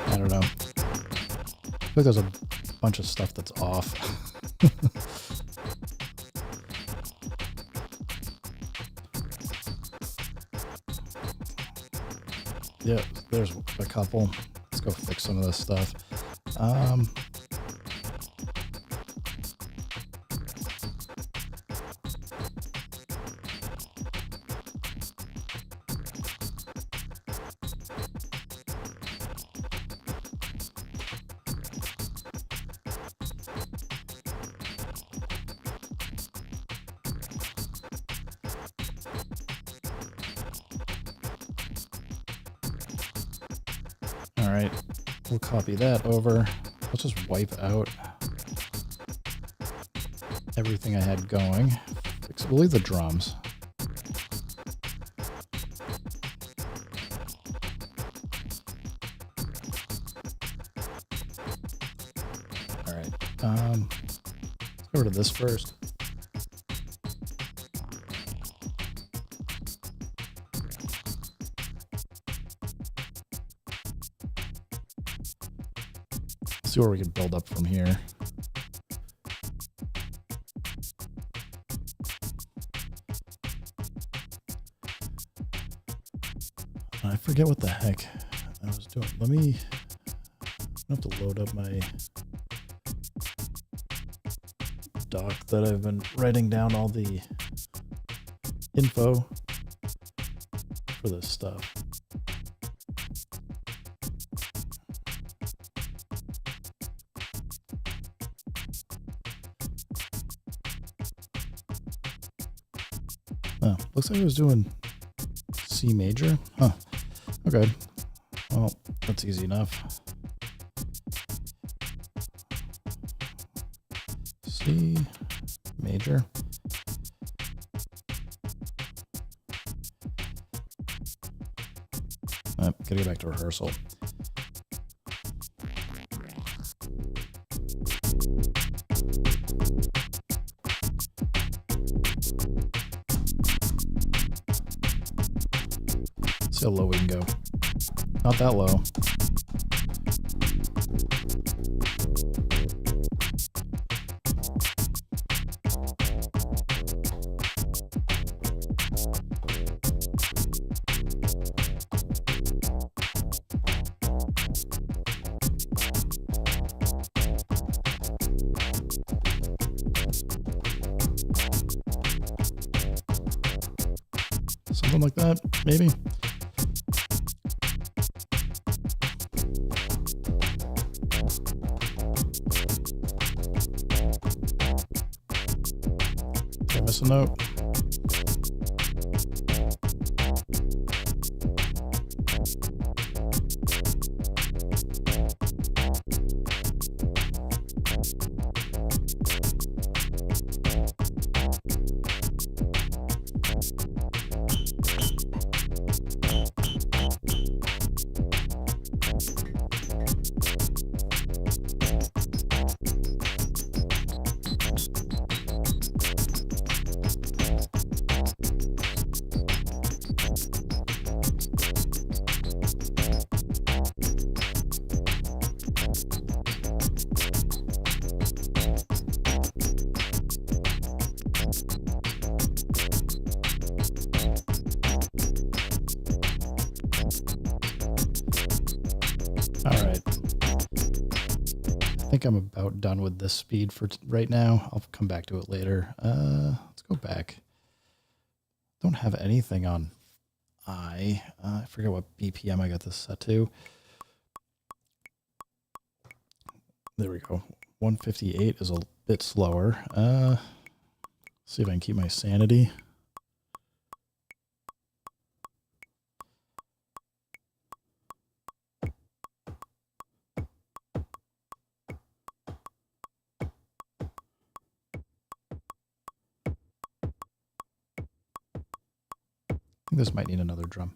I don't know. I feel like there's a bunch of stuff that's off. Yeah, there's a couple. Let's go fix some of this stuff. All right, we'll copy that over. Let's just wipe out everything I had going. We'll leave the drums. All right, let's get rid of this first. See where we can build up from here. I forget what the heck I was doing. I have to load up my doc that I've been writing down all the info for this stuff. Oh, looks like I was doing C major. Huh. Okay. Well, that's easy enough. C major. Gotta get back to rehearsal. See how low we can go. Not that low. Something like that, maybe. Did I miss a note? think I'm about done with this speed for right now. I'll come back to it later. Let's go back. Don't have anything on I forget what BPM I got this set to. There we go. 158 is a bit slower. See if I can keep my sanity. I think this might need another drum.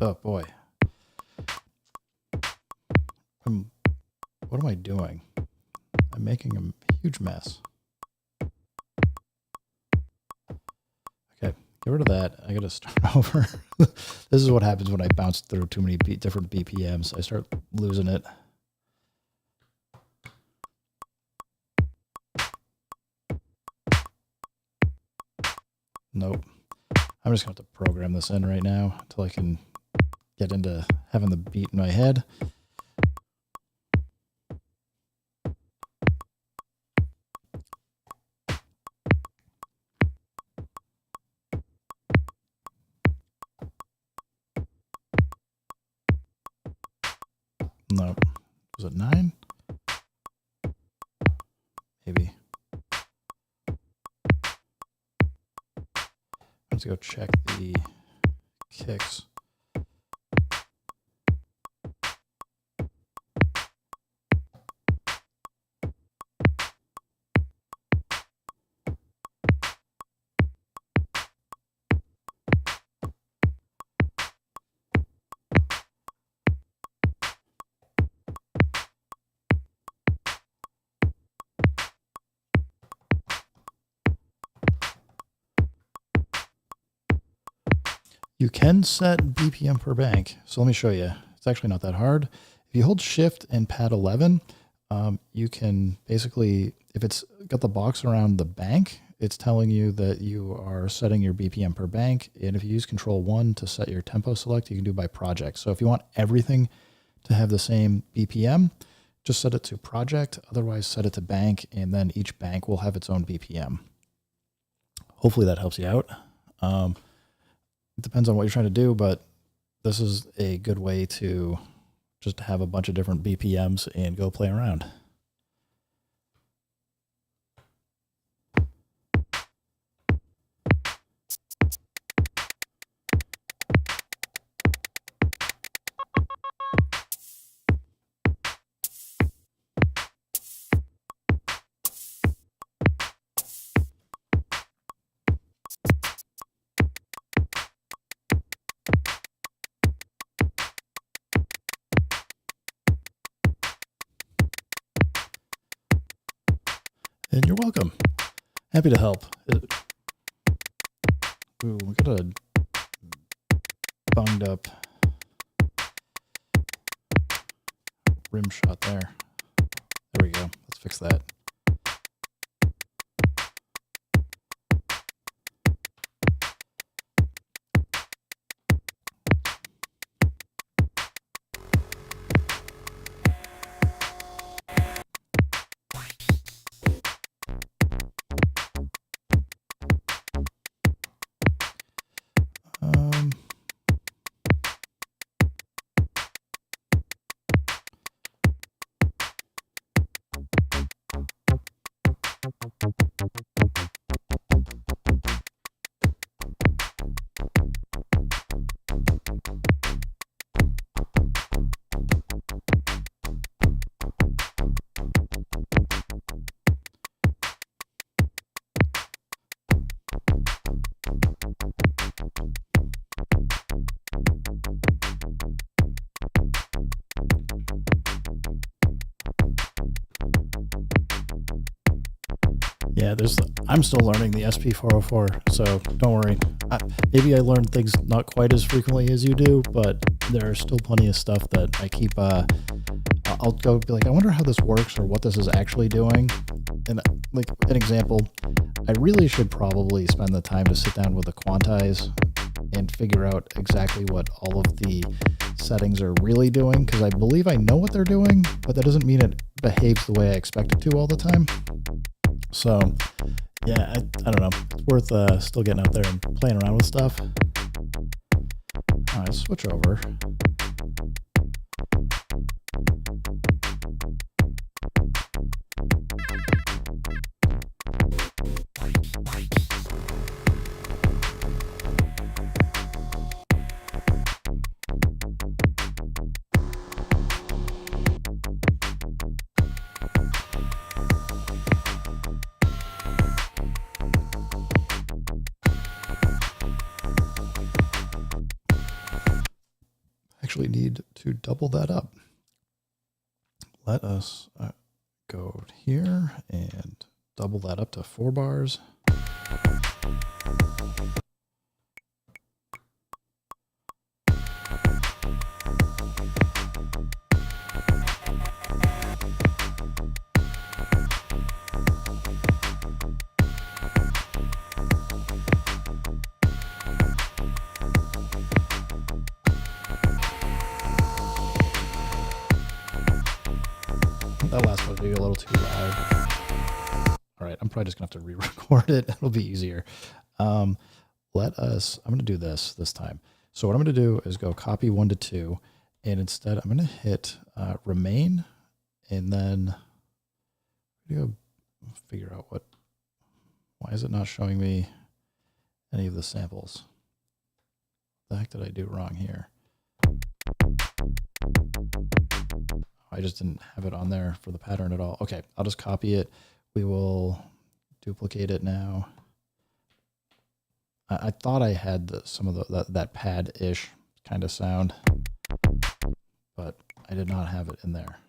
Oh boy. What am I doing? I'm making a huge mess. Okay, get rid of that. I gotta start over. This is what happens when I bounce through too many different BPMs. I start losing it. Nope. I'm just going to have to program this in right now until I can get into having the beat in my head. No. Was it 9? Maybe. Let's go check the kicks. You can set BPM per bank. So let me show you. It's actually not that hard. If you hold Shift and pad 11, you can basically, if it's got the box around the bank, it's telling you that you are setting your BPM per bank. And if you use Control 1 to set your tempo select, you can do by project. So if you want everything to have the same BPM, just set it to project. Otherwise, set it to bank, and then each bank will have its own BPM. Hopefully that helps you out. It depends on what you're trying to do, but this is a good way to just have a bunch of different BPMs and go play around. And you're welcome. Happy to help. Ooh, we got a bunged up rim shot there. There we go. Let's fix that. Yeah, I'm still learning the SP404, so don't worry. Maybe I learn things not quite as frequently as you do, but there are still plenty of stuff that I keep I'll go be like, I wonder how this works or what this is actually doing. And like an example, I really should probably spend the time to sit down with the quantize and figure out exactly what all of the settings are really doing, because I believe I know what they're doing, but that doesn't mean it behaves the way I expect it to all the time. So yeah, I don't know. It's worth still getting out there and playing around with stuff. All right, switch over. Actually need to double that up. Let us go here and double that up to 4 bars. That last one will be a little too loud. All right, I'm probably just gonna have to re-record it. It'll be easier. I'm gonna do this time. So what I'm gonna do is go copy 1 to 2, and instead I'm gonna hit remain, and then go figure out why is it not showing me any of the samples? What the heck did I do wrong here? I just didn't have it on there for the pattern at all. Okay, I'll just copy it. We will duplicate it now. I thought I had some of that pad-ish kind of sound, but I did not have it in there.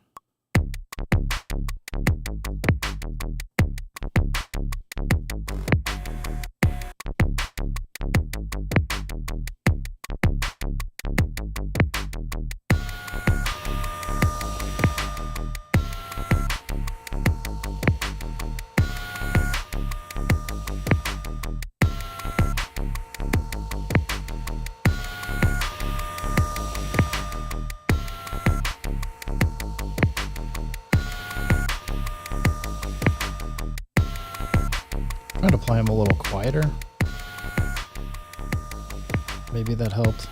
Trying to play them a little quieter. Maybe that helped.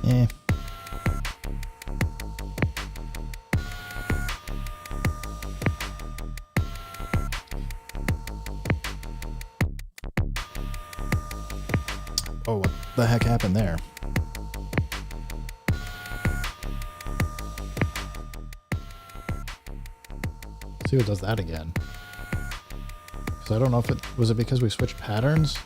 Eh. Oh, what the heck happened there? See what does that again. So I don't know if it was because we switched patterns.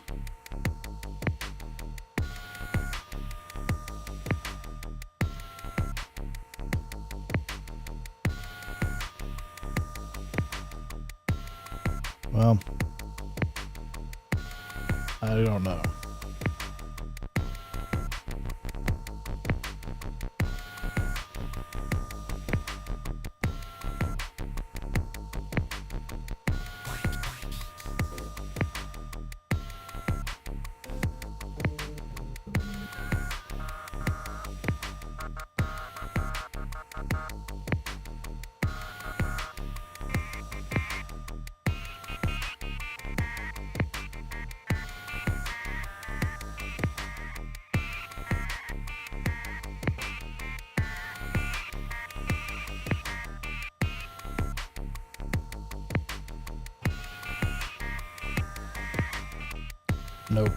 Well, I don't know. Nope.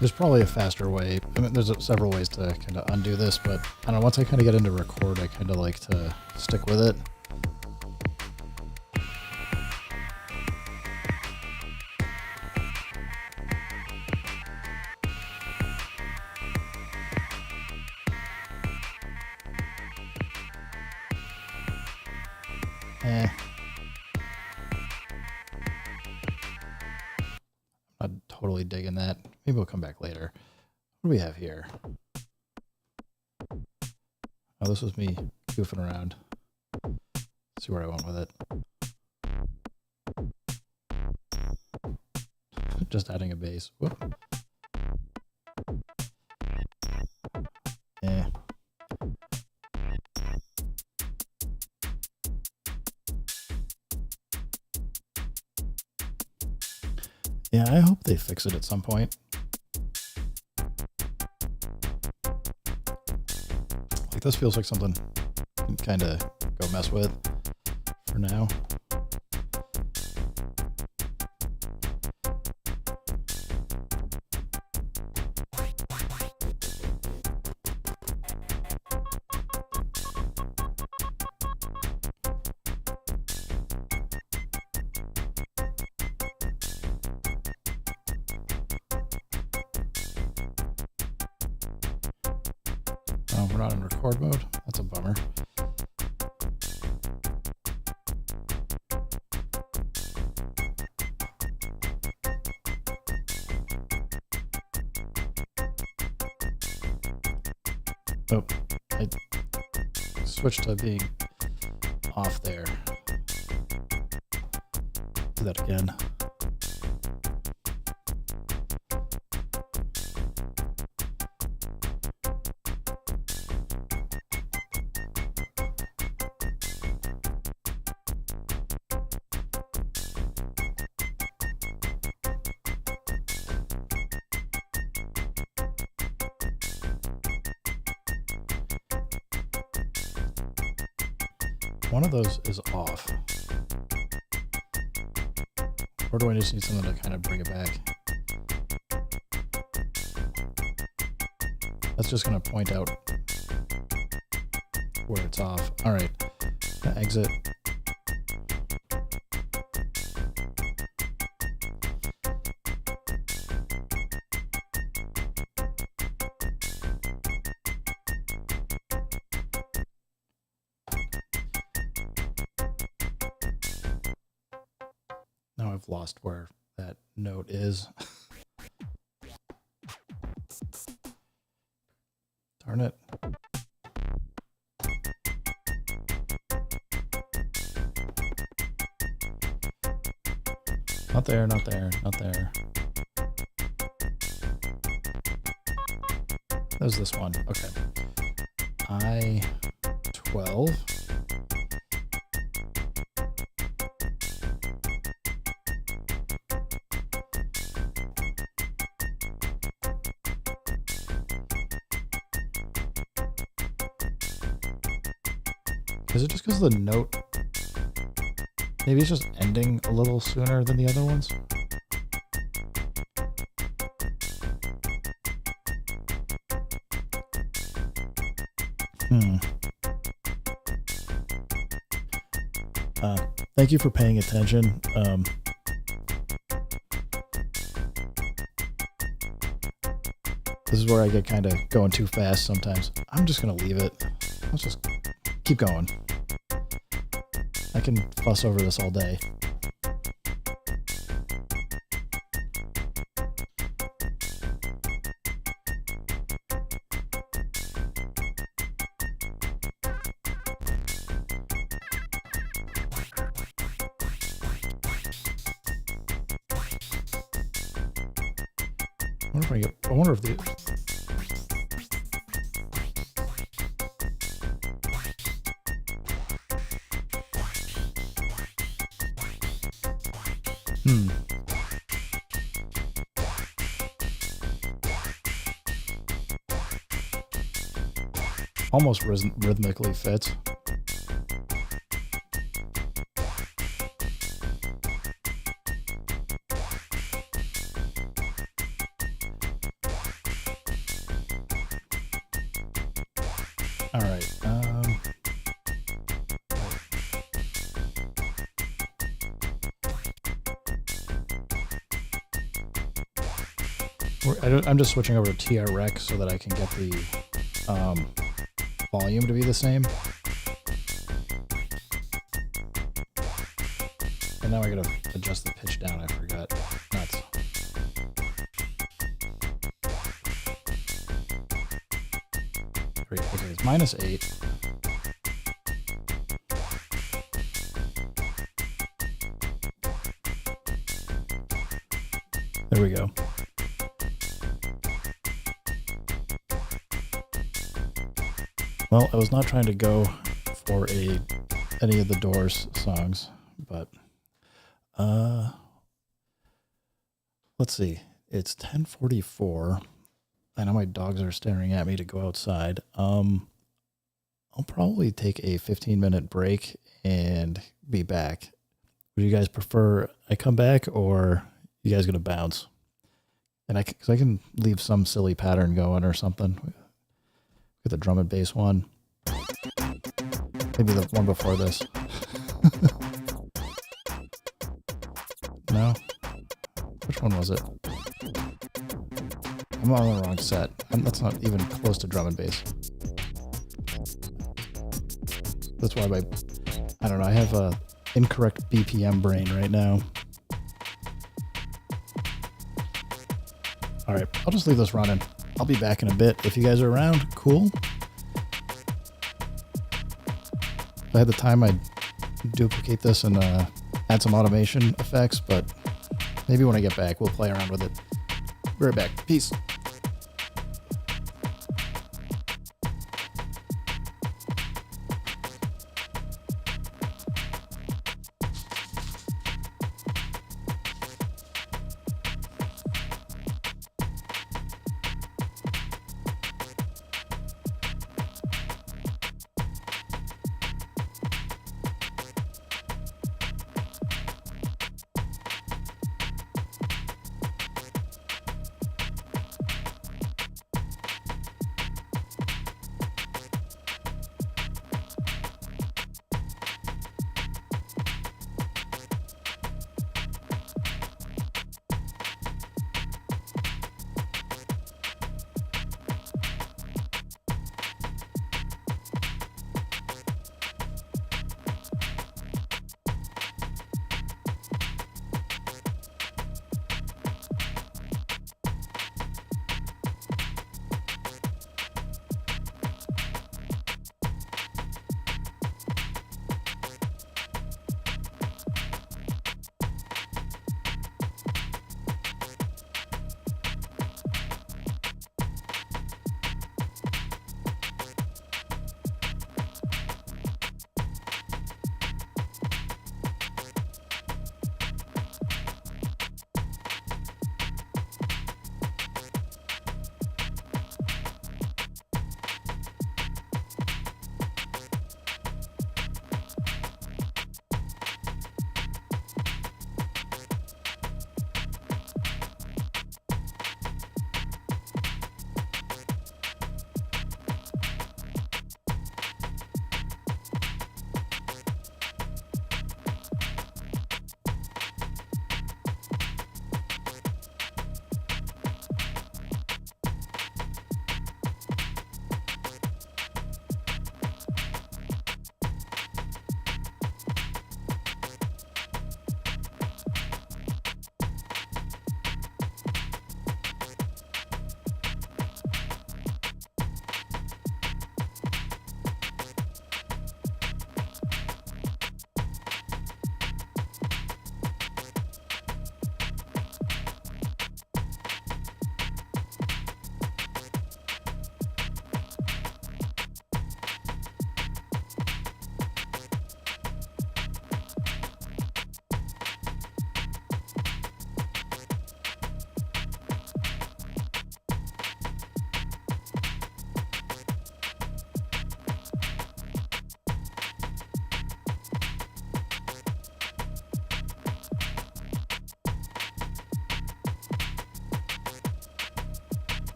There's probably a faster way. I mean, there's several ways to kind of undo this, but I don't know, once I kind of get into record, I kind of like to stick with it. I'm totally digging that. Maybe we'll come back later. What do we have here? Oh, this was me goofing around. Let's see where I went with it. Just adding a bass. Whoop. Yeah. Yeah, I hope they fix it at some point. Like, this feels like something you can kind of go mess with for now. Oh, we're not in record mode? That's a bummer. Oh, I switched to being off there. Do that again. One of those is off. Or do I just need something to kind of bring it back? That's just going to point out where it's off. All right, exit. Now I've lost where that note is. Darn it. Not there, not there, not there. There's this one. Okay. I-12. Is it just because the note, maybe it's just ending a little sooner than the other ones? Thank you for paying attention. This is where I get kind of going too fast sometimes. I'm just going to leave it. Let's just keep going. I can fuss over this all day. I wonder if the almost rhythmically fits. All right. I'm just switching over to TR-Rec so that I can get the volume to be the same. And now I gotta adjust the pitch down. I forgot. Nuts. Great. Okay, it's -8. There we go. Well, I was not trying to go for any of the Doors songs, but let's see. It's 10:44. I know my dogs are staring at me to go outside. I'll probably take a 15-minute break and be back. Would you guys prefer I come back, or you guys gonna bounce? And because I can leave some silly pattern going or something. Get the drum and bass one. Maybe the one before this. No? Which one was it? I'm on the wrong set. That's not even close to drum and bass. That's why I don't know, I have a incorrect BPM brain right now. All right, I'll just leave this running. I'll be back in a bit. If you guys are around, cool. If I had the time, I'd duplicate this and add some automation effects, but maybe when I get back, we'll play around with it. Be right back. Peace.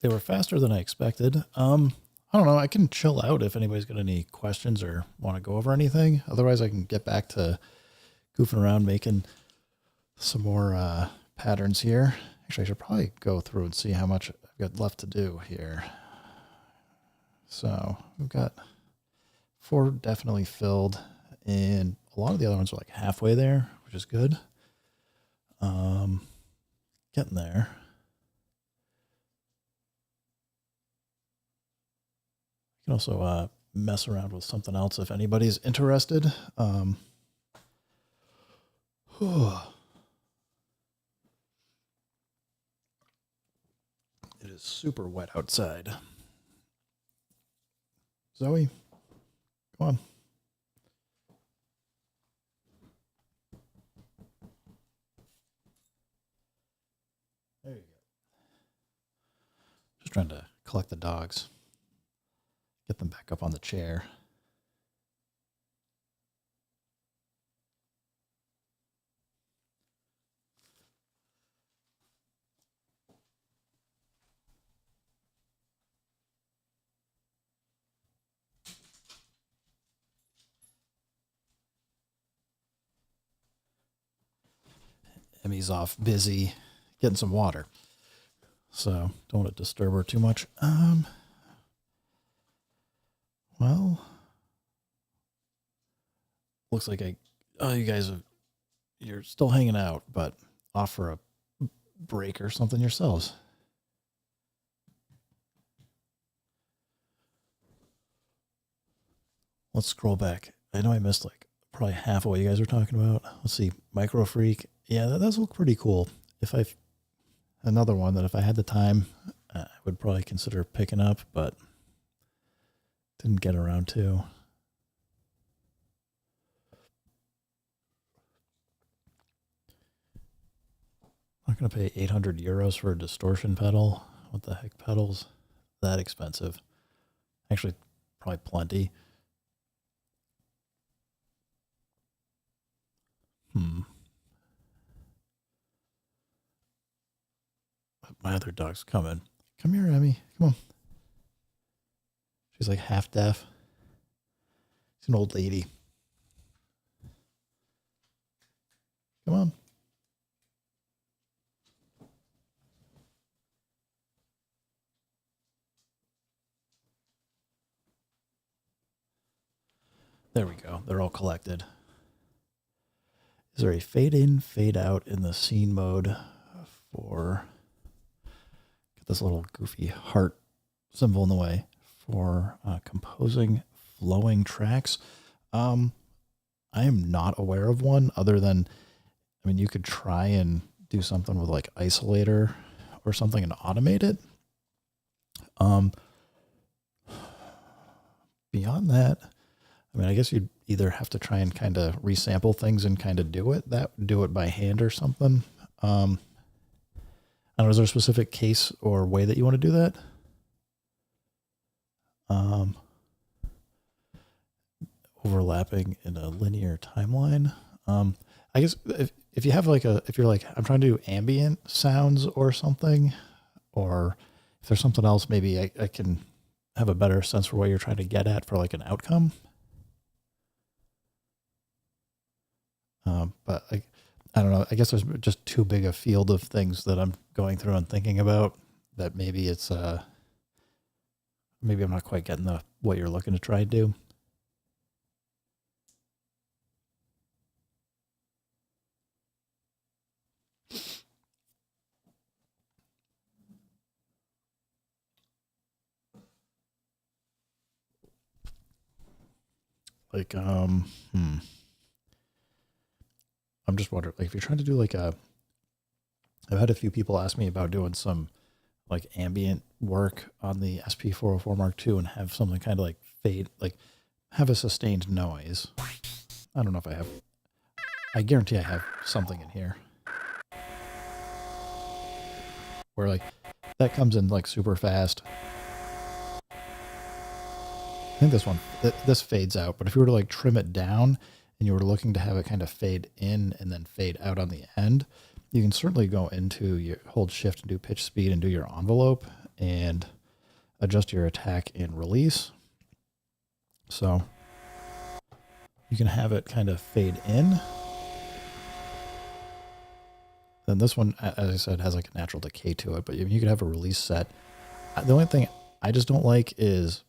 they were faster than I expected. I don't know. I can chill out if anybody's got any questions or want to go over anything. Otherwise, I can get back to goofing around, making some more patterns here. Actually, I should probably go through and see how much I've got left to do here. So we've got 4 definitely filled, and a lot of the other ones are like halfway there, which is good. Getting there. You can also mess around with something else if anybody's interested. It is super wet outside. Zoe, come on. There you go. Just trying to collect the dogs. Get them back up on the chair. Emmy's off busy getting some water, so don't want to disturb her too much. Well, looks like you guys you're still hanging out, but off for a break or something yourselves. Let's scroll back. I know I missed like probably half of what you guys were talking about. Let's see, Micro Freak. Yeah, that does look pretty cool. Another one that if I had the time, I would probably consider picking up, but didn't get around to. I'm not going to pay 800 euros for a distortion pedal. What the heck, pedals? That expensive. Actually, probably plenty. My other dog's coming. Come here, Emmy. Come on. She's like half deaf. She's an old lady. Come on. There we go. They're all collected. Is there a fade in, fade out in the scene mode for, get this little goofy heart symbol in the way, for composing flowing tracks? I am not aware of one other than, I mean, you could try and do something with like isolator or something and automate it. Beyond that, I mean, I guess you'd either have to try and kind of resample things and kind of do it by hand or something. I don't know, is there a specific case or way that you want to do that? Overlapping in a linear timeline. I guess if you have like if you're like, I'm trying to do ambient sounds or something, or if there's something else, maybe I can have a better sense for what you're trying to get at for like an outcome. But I don't know. I guess there's just too big a field of things that I'm going through and thinking about that maybe it's maybe I'm not quite getting what you're looking to try and do. Like I'm just wondering, like, if you're trying to do like I've had a few people ask me about doing some like ambient work on the SP404 Mark II and have something kind of like fade, like have a sustained noise. I don't know if I guarantee I have something in here where like that comes in like super fast. I think this fades out, but if you were to like trim it down and you were looking to have it kind of fade in and then fade out on the end, you can certainly go into your hold shift and do pitch speed and do your envelope and adjust your attack and release. So you can have it kind of fade in. Then this one, as I said, has like a natural decay to it, but you could have a release set. The only thing I just don't like is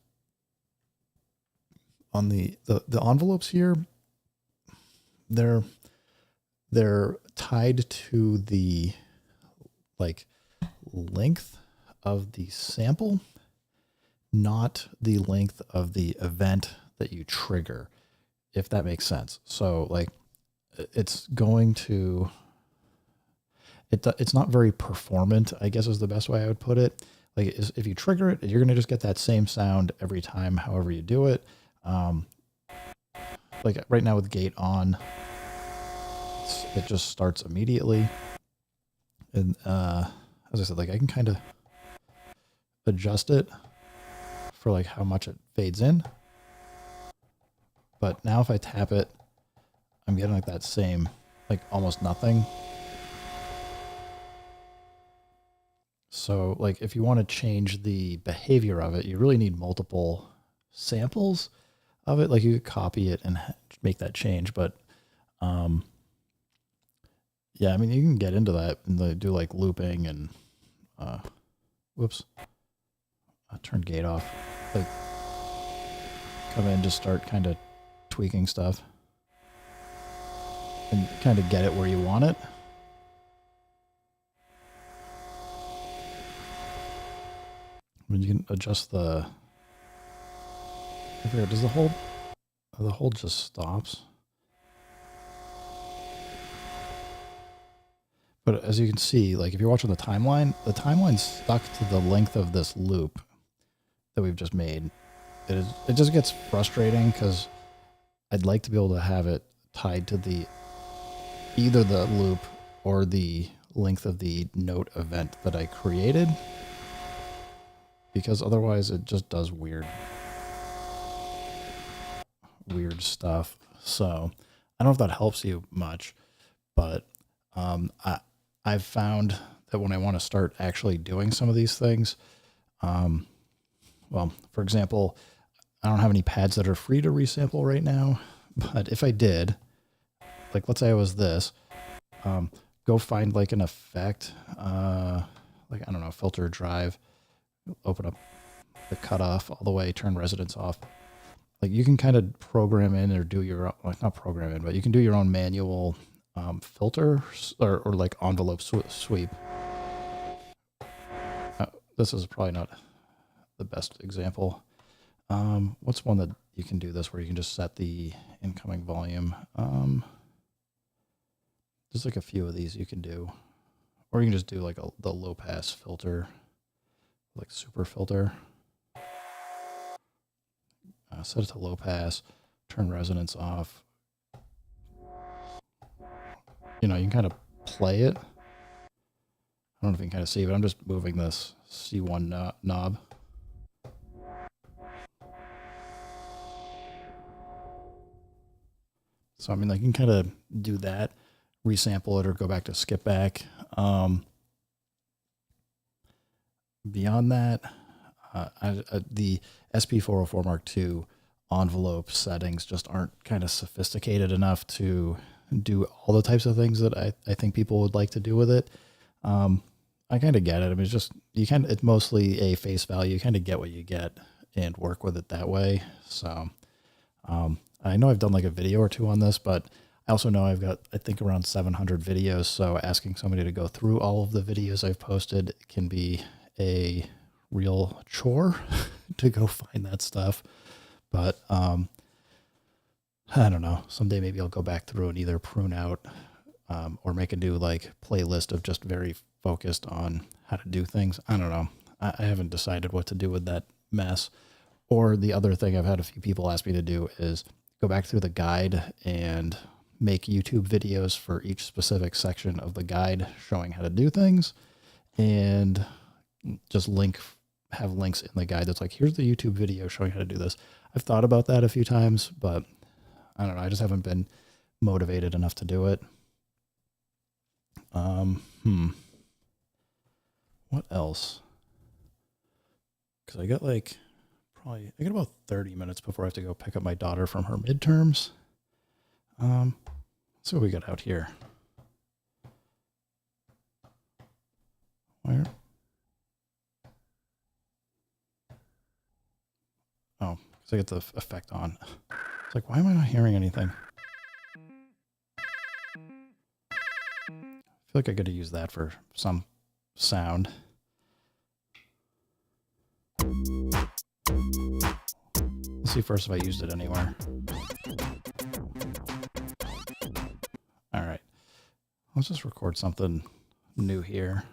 on the envelopes here, they're tied to the like length of the sample, not the length of the event that you trigger, if that makes sense. So like it's going to, it's not very performant, I guess is the best way I would put it. Like if you trigger it, you're going to just get that same sound every time, however you do it. Like right now with gate on, it just starts immediately. And as I said, like I can kind of adjust it for like how much it fades in. But now if I tap it, I'm getting like that same, like almost nothing. So like if you want to change the behavior of it, you really need multiple samples of it. Like you could copy it and make that change, but yeah, I mean, you can get into that and do like looping and whoops, turn gate off. Like come in, just start kind of tweaking stuff and kind of get it where you want it. I mean, you can adjust the, I forget, does the hold just stops? But as you can see, like if you're watching the timeline's stuck to the length of this loop that we've just made. It just gets frustrating because I'd like to be able to have it tied to either the loop or the length of the note event that I created, because otherwise it just does weird stuff. So I don't know if that helps you much, but I've found that when I want to start actually doing some of these things, well, for example, I don't have any pads that are free to resample right now, but if I did, like let's say I was this, go find like an effect, like I don't know, filter drive, open up the cutoff all the way, turn resonance off. Like you can kind of program in or do your own, like not program in, but you can do your own manual filter or like envelope sweep. This is probably not the best example. What's one that you can do this where you can just set the incoming volume? There's like a few of these you can do, or you can just do like the low pass filter, like super filter. Set it to low pass, turn resonance off. You know, you can kind of play it. I don't know if you can kind of see, but I'm just moving this C1 knob. So, I mean, like you can kind of do that, resample it, or go back to skip back. Beyond that, the SP404 Mark II envelope settings just aren't kind of sophisticated enough to do all the types of things that I think people would like to do with it. I kind of get it. I mean, it's just, it's mostly a face value. You kind of get what you get and work with it that way. So, I know I've done like a video or two on this, but I also know I've got, I think, around 700 videos. So asking somebody to go through all of the videos I've posted can be a real chore to go find that stuff. But, I don't know. Someday maybe I'll go back through and either prune out, or make a new like playlist of just very focused on how to do things. I don't know. I haven't decided what to do with that mess. Or the other thing I've had a few people ask me to do is go back through the guide and make YouTube videos for each specific section of the guide showing how to do things, and just have links in the guide that's like, here's the YouTube video showing how to do this. I've thought about that a few times, but I don't know. I just haven't been motivated enough to do it. What else? because I got about 30 minutes before I have to go pick up my daughter from her midterms. Let's see what we got out here. Where? Oh, because I get the effect on. It's like, why am I not hearing anything? I feel like I got to use that for some sound. Let's see first if I used it anywhere. All right. Let's just record something new here.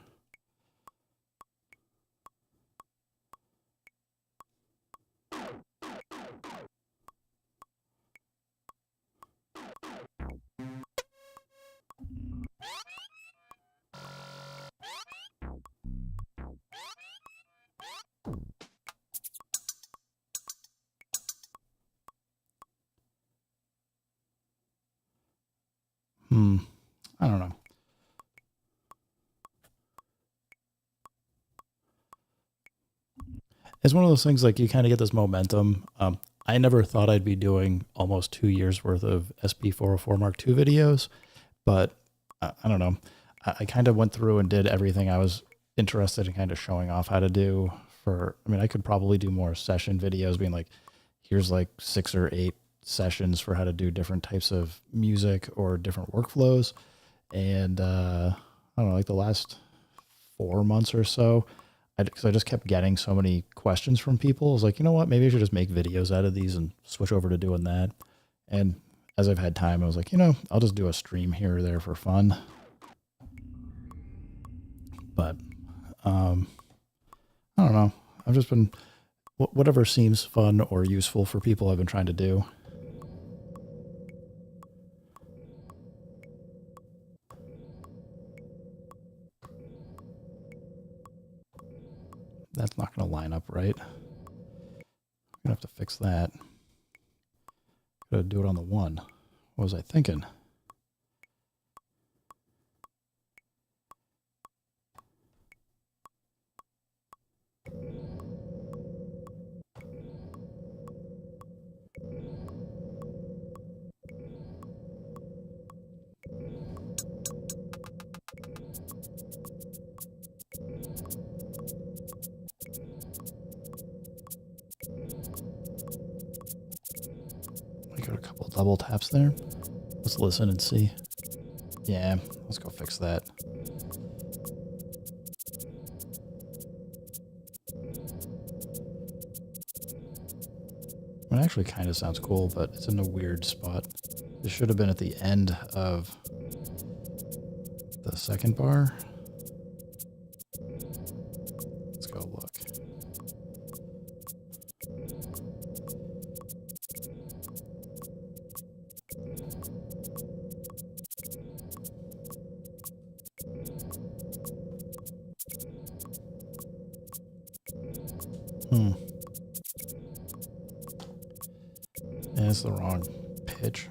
I don't know. It's one of those things like you kind of get this momentum. I never thought I'd be doing almost 2 years worth of SP404 Mark II videos, but I don't know. I kind of went through and did everything I was interested in kind of showing off how to do I could probably do more session videos being like, here's like 6 or 8 sessions for how to do different types of music or different workflows. And I don't know, like the last 4 months or so, because I just kept getting so many questions from people. I was like, you know what, maybe I should just make videos out of these and switch over to doing that. And as I've had time, I was like, you know, I'll just do a stream here or there for fun. But I don't know. I've just been, whatever seems fun or useful for people, I've been trying to do. That's not going to line up right. I'm going to have to fix that. Got to do it on the 1. What was I thinking? Got a couple double taps there. Let's listen and see. Yeah, let's go fix that. It actually kind of sounds cool, but it's in a weird spot. This should have been at the end of the second bar. Let's go look. Yeah, it's the wrong pitch.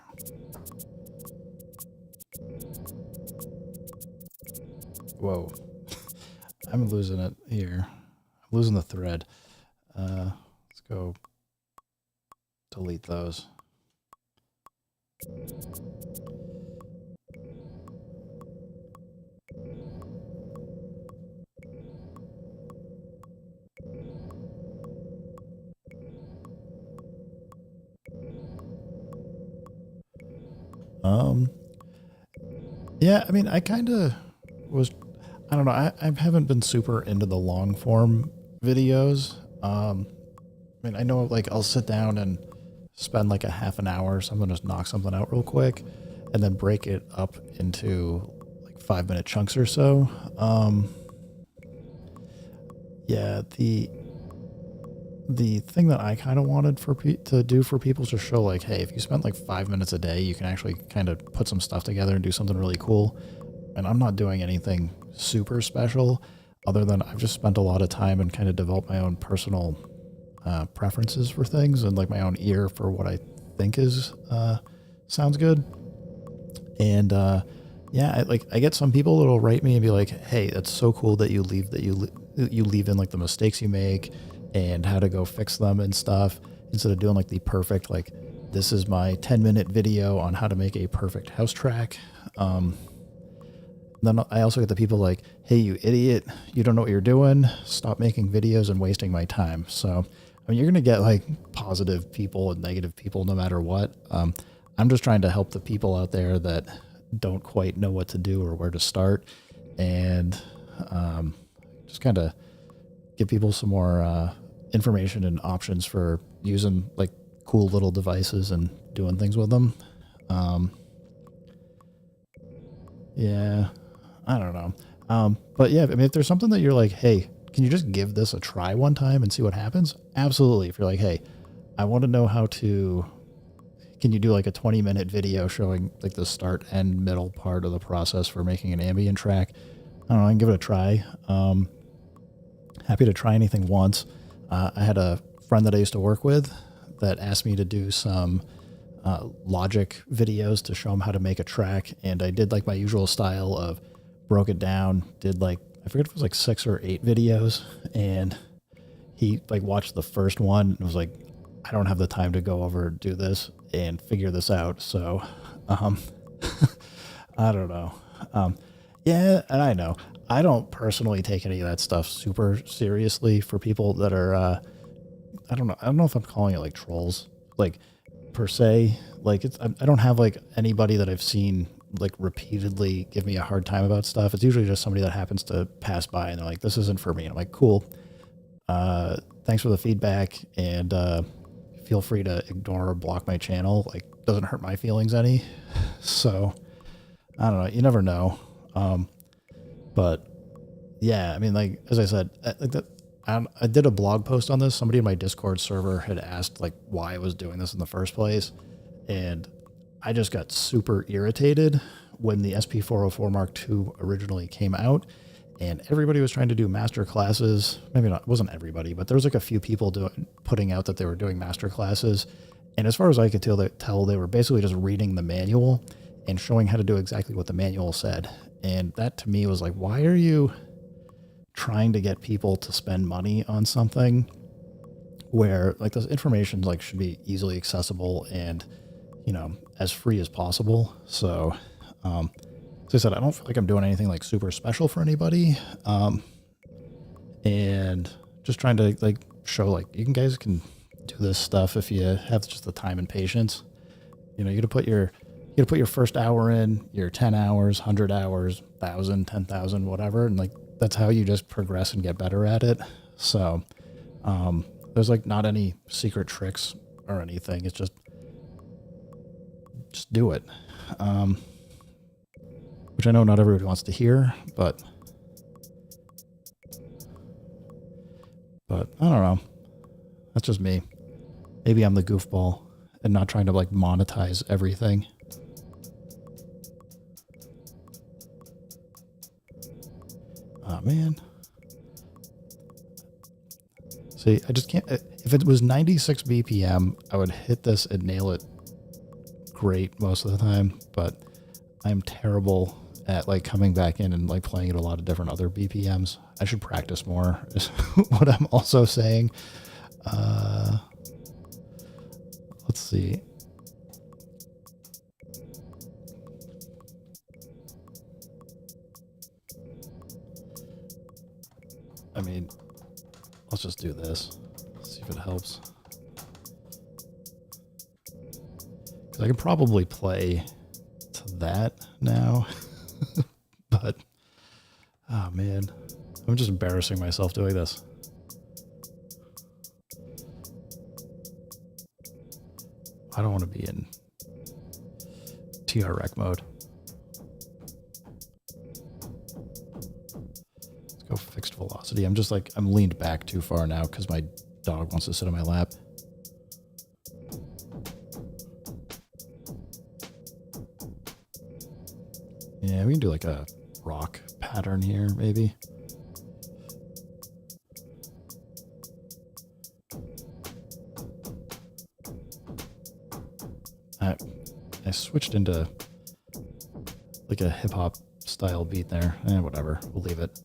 Whoa. I'm losing it here. I'm losing the thread. Let's go delete those. Yeah, I mean, I kind of was, I don't know, I haven't been super into the long form videos. I mean, I know like I'll sit down and spend like a half an hour or something, just knock something out real quick and then break it up into like 5-minute chunks or so. Yeah, the thing that I kind of wanted to do for people is to show like, hey, if you spend like 5 minutes a day, you can actually kind of put some stuff together and do something really cool. And I'm not doing anything super special other than I've just spent a lot of time and kind of developed my own personal preferences for things and like my own ear for what I think is sounds good. And yeah, I get some people that'll write me and be like, hey, that's so cool that you leave in like the mistakes you make. and how to go fix them and stuff, instead of doing like the perfect, like, this is my 10-minute video on how to make a perfect house track. Then I also get the people like, hey, you idiot, you don't know what you're doing. Stop making videos and wasting my time. So, I mean, you're going to get like positive people and negative people no matter what. I'm just trying to help the people out there that don't quite know what to do or where to start, and just kind of give people some more information and options for using like cool little devices and doing things with them. Yeah, I don't know. But yeah, I mean, if there's something that you're like, hey, can you just give this a try one time and see what happens? Absolutely. If you're like, hey, I want to know how to, can you do like a 20-minute video showing like the start and middle part of the process for making an ambient track? I don't know, I can give it a try. Happy to try anything once. I had a friend that I used to work with that asked me to do some Logic videos to show him how to make a track, and I did like my usual style of broke it down, did like, I forget if it was like 6 or 8 videos, and he like watched the first one and was like, I don't have the time to go over, do this and figure this out. So, I don't know. Yeah, and I know I don't personally take any of that stuff super seriously. For people that are, I don't know if I'm calling it like trolls, like per se, like it's, I don't have like anybody that I've seen like repeatedly give me a hard time about stuff. It's usually just somebody that happens to pass by and they're like, this isn't for me. And I'm like, cool. Thanks for the feedback, and feel free to ignore or block my channel. Like, doesn't hurt my feelings any. So I don't know. You never know. But yeah, I mean, like, as I said, like that, I did a blog post on this. Somebody in my Discord server had asked like why I was doing this in the first place. And I just got super irritated when the SP404 Mark II originally came out, and everybody was trying to do master classes. Maybe not, it wasn't everybody, but there was like a few people putting out that they were doing master classes. And as far as I could tell, they were basically just reading the manual and showing how to do exactly what the manual said. And that to me was like, why are you trying to get people to spend money on something where like this information like should be easily accessible and, you know, as free as possible. So, as I said, I don't feel like I'm doing anything like super special for anybody. And just trying to like show like you guys can do this stuff if you have just the time and patience. You know, you gotta put your first hour in, your 10 hours, 100 hours, 1,000, 10,000, whatever. And like, that's how you just progress and get better at it. So, there's like not any secret tricks or anything. It's just do it. Which I know not everybody wants to hear, but I don't know. That's just me. Maybe I'm the goofball and not trying to like monetize everything. Oh man. See, I just can't, if it was 96 BPM, I would hit this and nail it great most of the time, but I'm terrible at like coming back in and like playing at a lot of different other BPMs. I should practice more is what I'm also saying. Let's see. I mean, let's just do this. See if it helps. Because I can probably play to that now. But, oh man, I'm just embarrassing myself doing this. I don't want to be in TREC mode. Let's go fixed velocity. I'm just like, I'm leaned back too far now because my dog wants to sit on my lap. Yeah, we can do like a rock pattern here, maybe. I switched into like a hip hop style beat there. Whatever, we'll leave it.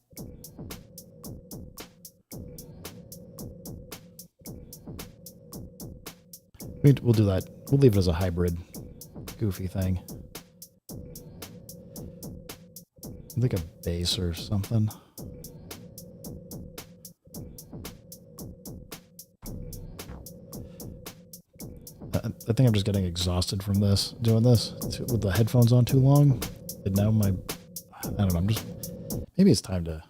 we'll do that. We'll leave it as a hybrid goofy thing. Like a bass or something. I think I'm just getting exhausted from this, doing this with the headphones on too long. And now I don't know, maybe it's time to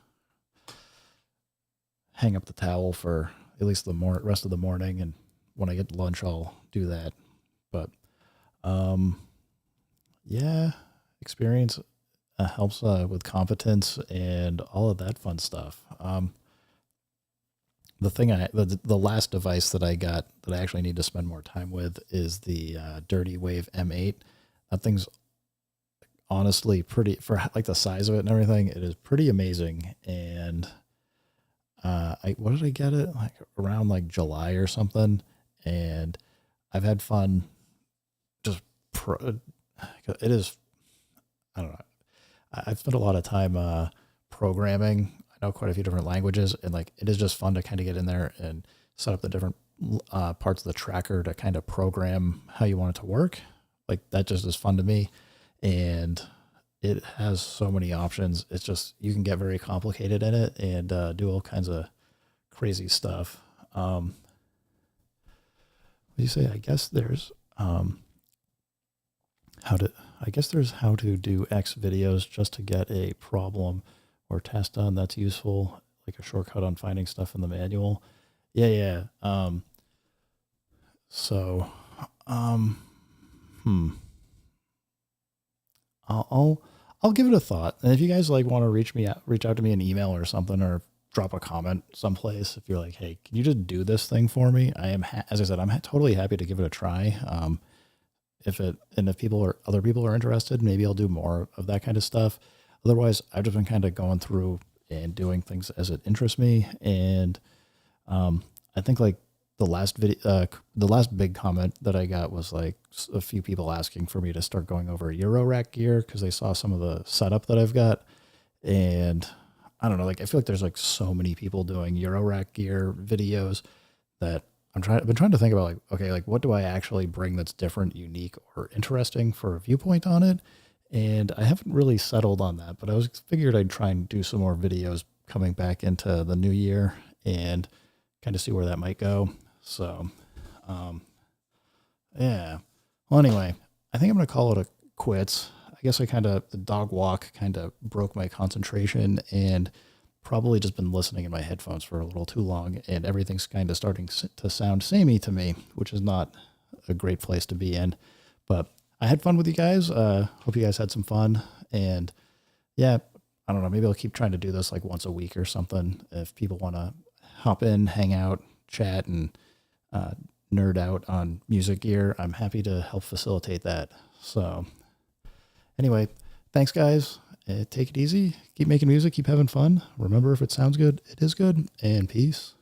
hang up the towel for at least the rest of the morning. And when I get lunch, I'll do that. But, yeah, experience helps with competence and all of that fun stuff. The last device that I got that I actually need to spend more time with is the Dirty Wave M8. That thing's honestly pretty, for like the size of it and everything, it is pretty amazing. And what did I get it? Like around like July or something. And I've had fun just it is, I don't know. I've spent a lot of time programming. I know quite a few different languages, and like it is just fun to kind of get in there and set up the different parts of the tracker to kind of program how you want it to work. Like that just is fun to me, and it has so many options. It's just, you can get very complicated in it and do all kinds of crazy stuff. What do you say? I guess there's how to do X videos just to get a problem or test done. That's useful, like a shortcut on finding stuff in the manual. Yeah. I'll give it a thought. And if you guys like want to reach out to me an email or something, or drop a comment someplace. If you're like, hey, can you just do this thing for me? I am, as I said, I'm totally happy to give it a try. If other people are interested, maybe I'll do more of that kind of stuff. Otherwise, I've just been kind of going through and doing things as it interests me. And I think like the last big comment that I got was like a few people asking for me to start going over Eurorack gear because they saw some of the setup that I've got. And I don't know, like I feel like there's like so many people doing Eurorack gear videos that I've been trying to think about like, okay, like what do I actually bring that's different, unique, or interesting for a viewpoint on it? And I haven't really settled on that, but I figured I'd try and do some more videos coming back into the new year and kind of see where that might go. So, yeah. Well, anyway, I think I'm going to call it a quits. I guess the dog walk kind of broke my concentration, and probably just been listening in my headphones for a little too long, and everything's kind of starting to sound samey to me, which is not a great place to be in. But I had fun with you guys. Hope you guys had some fun. And yeah, I don't know, maybe I'll keep trying to do this like once a week or something. If people want to hop in, hang out, chat, and nerd out on music gear, I'm happy to help facilitate that. So anyway, thanks guys. Take it easy. Keep making music. Keep having fun. Remember, if it sounds good, it is good. And peace.